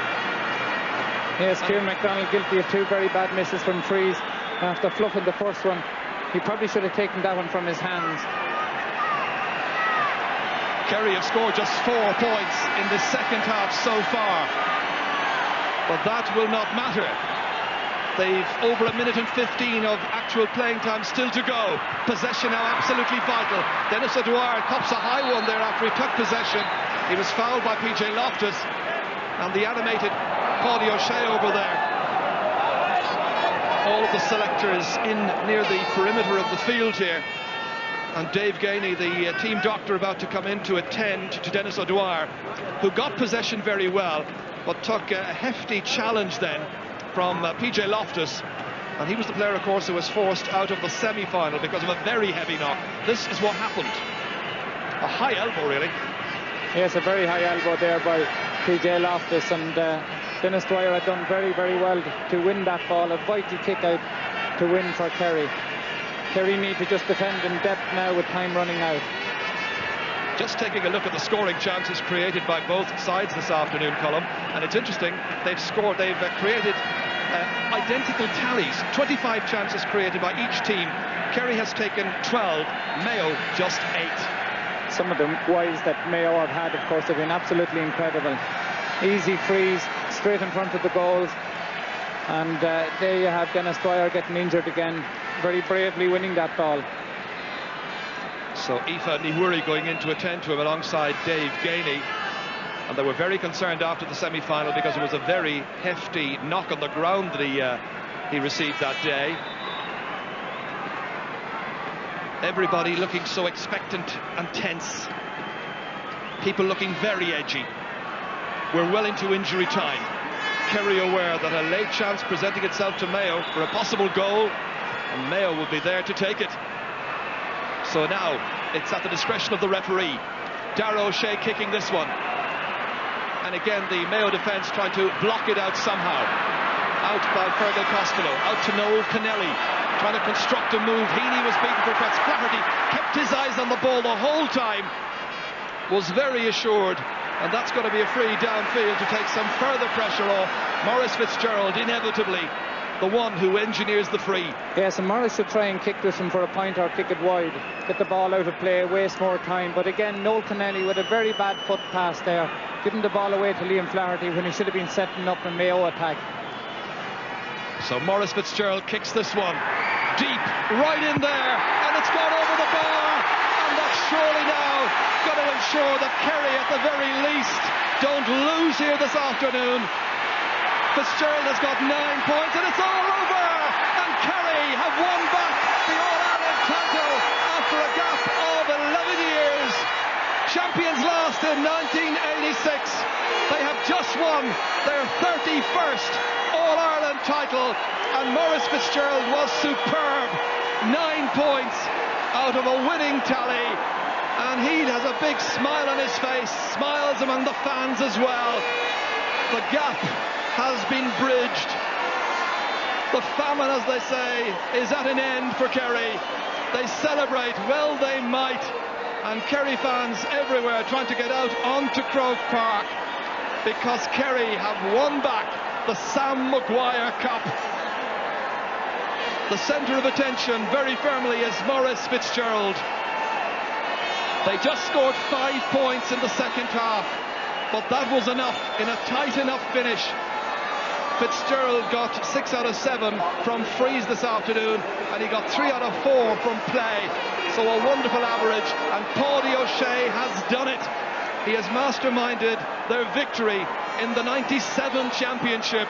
Yes, Kieran MacDonald guilty of 2 very bad misses from frees after fluffing the first one. He probably should have taken that one from his hands. Kerry have scored just 4 points in the second half so far, but that will not matter. They've over 1 minute and 15 of actual playing time still to go. Possession now absolutely vital. Dennis O'Dwyer cops a high one there after he took possession. He was fouled by PJ Loftus, and the animated Paddy O'Shea over there. All of the selectors in near the perimeter of the field here. And Dave Gainey, the team doctor, about to come in to attend to Dennis O'Dwyer, who got possession very well, but took a hefty challenge then from PJ Loftus. And he was the player, of course, who was forced out of the semi-final because of a very heavy knock. This is what happened. A high elbow, really. Yes, a very high elbow there by PJ Loftus, and Dennis Dwyer had done very, very well to win that ball. A vital kick out to win for Kerry. Kerry need to just defend in depth now with time running out. Just taking a look at the scoring chances created by both sides this afternoon, Colm, and it's interesting, they've created identical tallies. 25 chances created by each team. Kerry has taken 12, Mayo just 8. Some of the wides that Mayo have had, of course, have been absolutely incredible. Easy frees, straight in front of the goals. And there you have Dennis Dwyer getting injured again, very bravely winning that ball. So Aoife Nihuri going in to attend to him alongside Dave Gainey. And they were very concerned after the semi-final because it was a very hefty knock on the ground that he received that day. Everybody looking so expectant and tense. People looking very edgy. We're well into injury time. Kerry aware that a late chance presenting itself to Mayo for a possible goal, and Mayo will be there to take it. So now it's at the discretion of the referee. Darragh O'Shea kicking this one. And again the Mayo defence trying to block it out somehow. Out by Fergal Costello, out to Noel Kennelly, trying to construct a move. Heaney was beaten for Fretz. Flaherty kept his eyes on the ball the whole time, was very assured, and that's going to be a free downfield to take some further pressure off. Maurice Fitzgerald, inevitably the one who engineers the free. Yes, and Maurice should try and kick this one for a point or kick it wide, get the ball out of play, waste more time. But again, Noel Kennelly with a very bad foot pass there, giving the ball away to Liam Flaherty when he should have been setting up a Mayo attack. So Maurice Fitzgerald kicks this one deep, right in there, and it's gone over the bar, and that's surely now going to ensure that Kerry at the very least don't lose here this afternoon. Fitzgerald has got 9 points and it's all over, and Kerry have won back the All-Ireland title after a gap of 11 years. Champions last in 1986. They have just won their 31st All-Ireland title, and Maurice Fitzgerald was superb. 9 points out of a winning tally, and he has a big smile on his face, smiles among the fans as well. The gap has been bridged. The famine, as they say, is at an end for Kerry. They celebrate, well they might, and Kerry fans everywhere trying to get out onto Croke Park, because Kerry have won back the Sam Maguire Cup. The centre of attention very firmly is Maurice Fitzgerald. They just scored 5 points in the second half, but that was enough in a tight enough finish. Fitzgerald got 6 out of 7 from frees this afternoon, and he got 3 out of 4 from play. So a wonderful average, and Paddy O'Shea has done it. He has masterminded their victory in the 97 championship.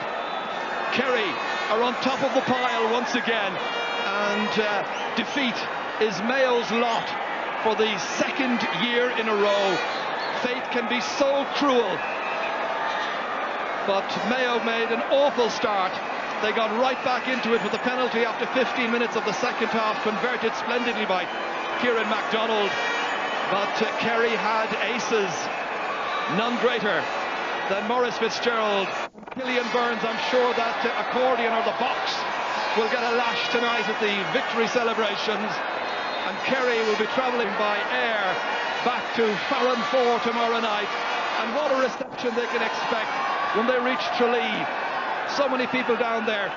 Kerry are on top of the pile once again, and defeat is Mayo's lot for the second year in a row. Fate can be so cruel, but Mayo made an awful start. They got right back into it with the penalty after 15 minutes of the second half, converted splendidly by Kieran MacDonald. But Kerry had aces, none greater than Maurice Fitzgerald. Killian Burns, I'm sure that accordion or the box will get a lash tonight at the victory celebrations, and Kerry will be travelling by air back to Farranfore tomorrow night. And what a reception they can expect when they reach Tralee. So many people down there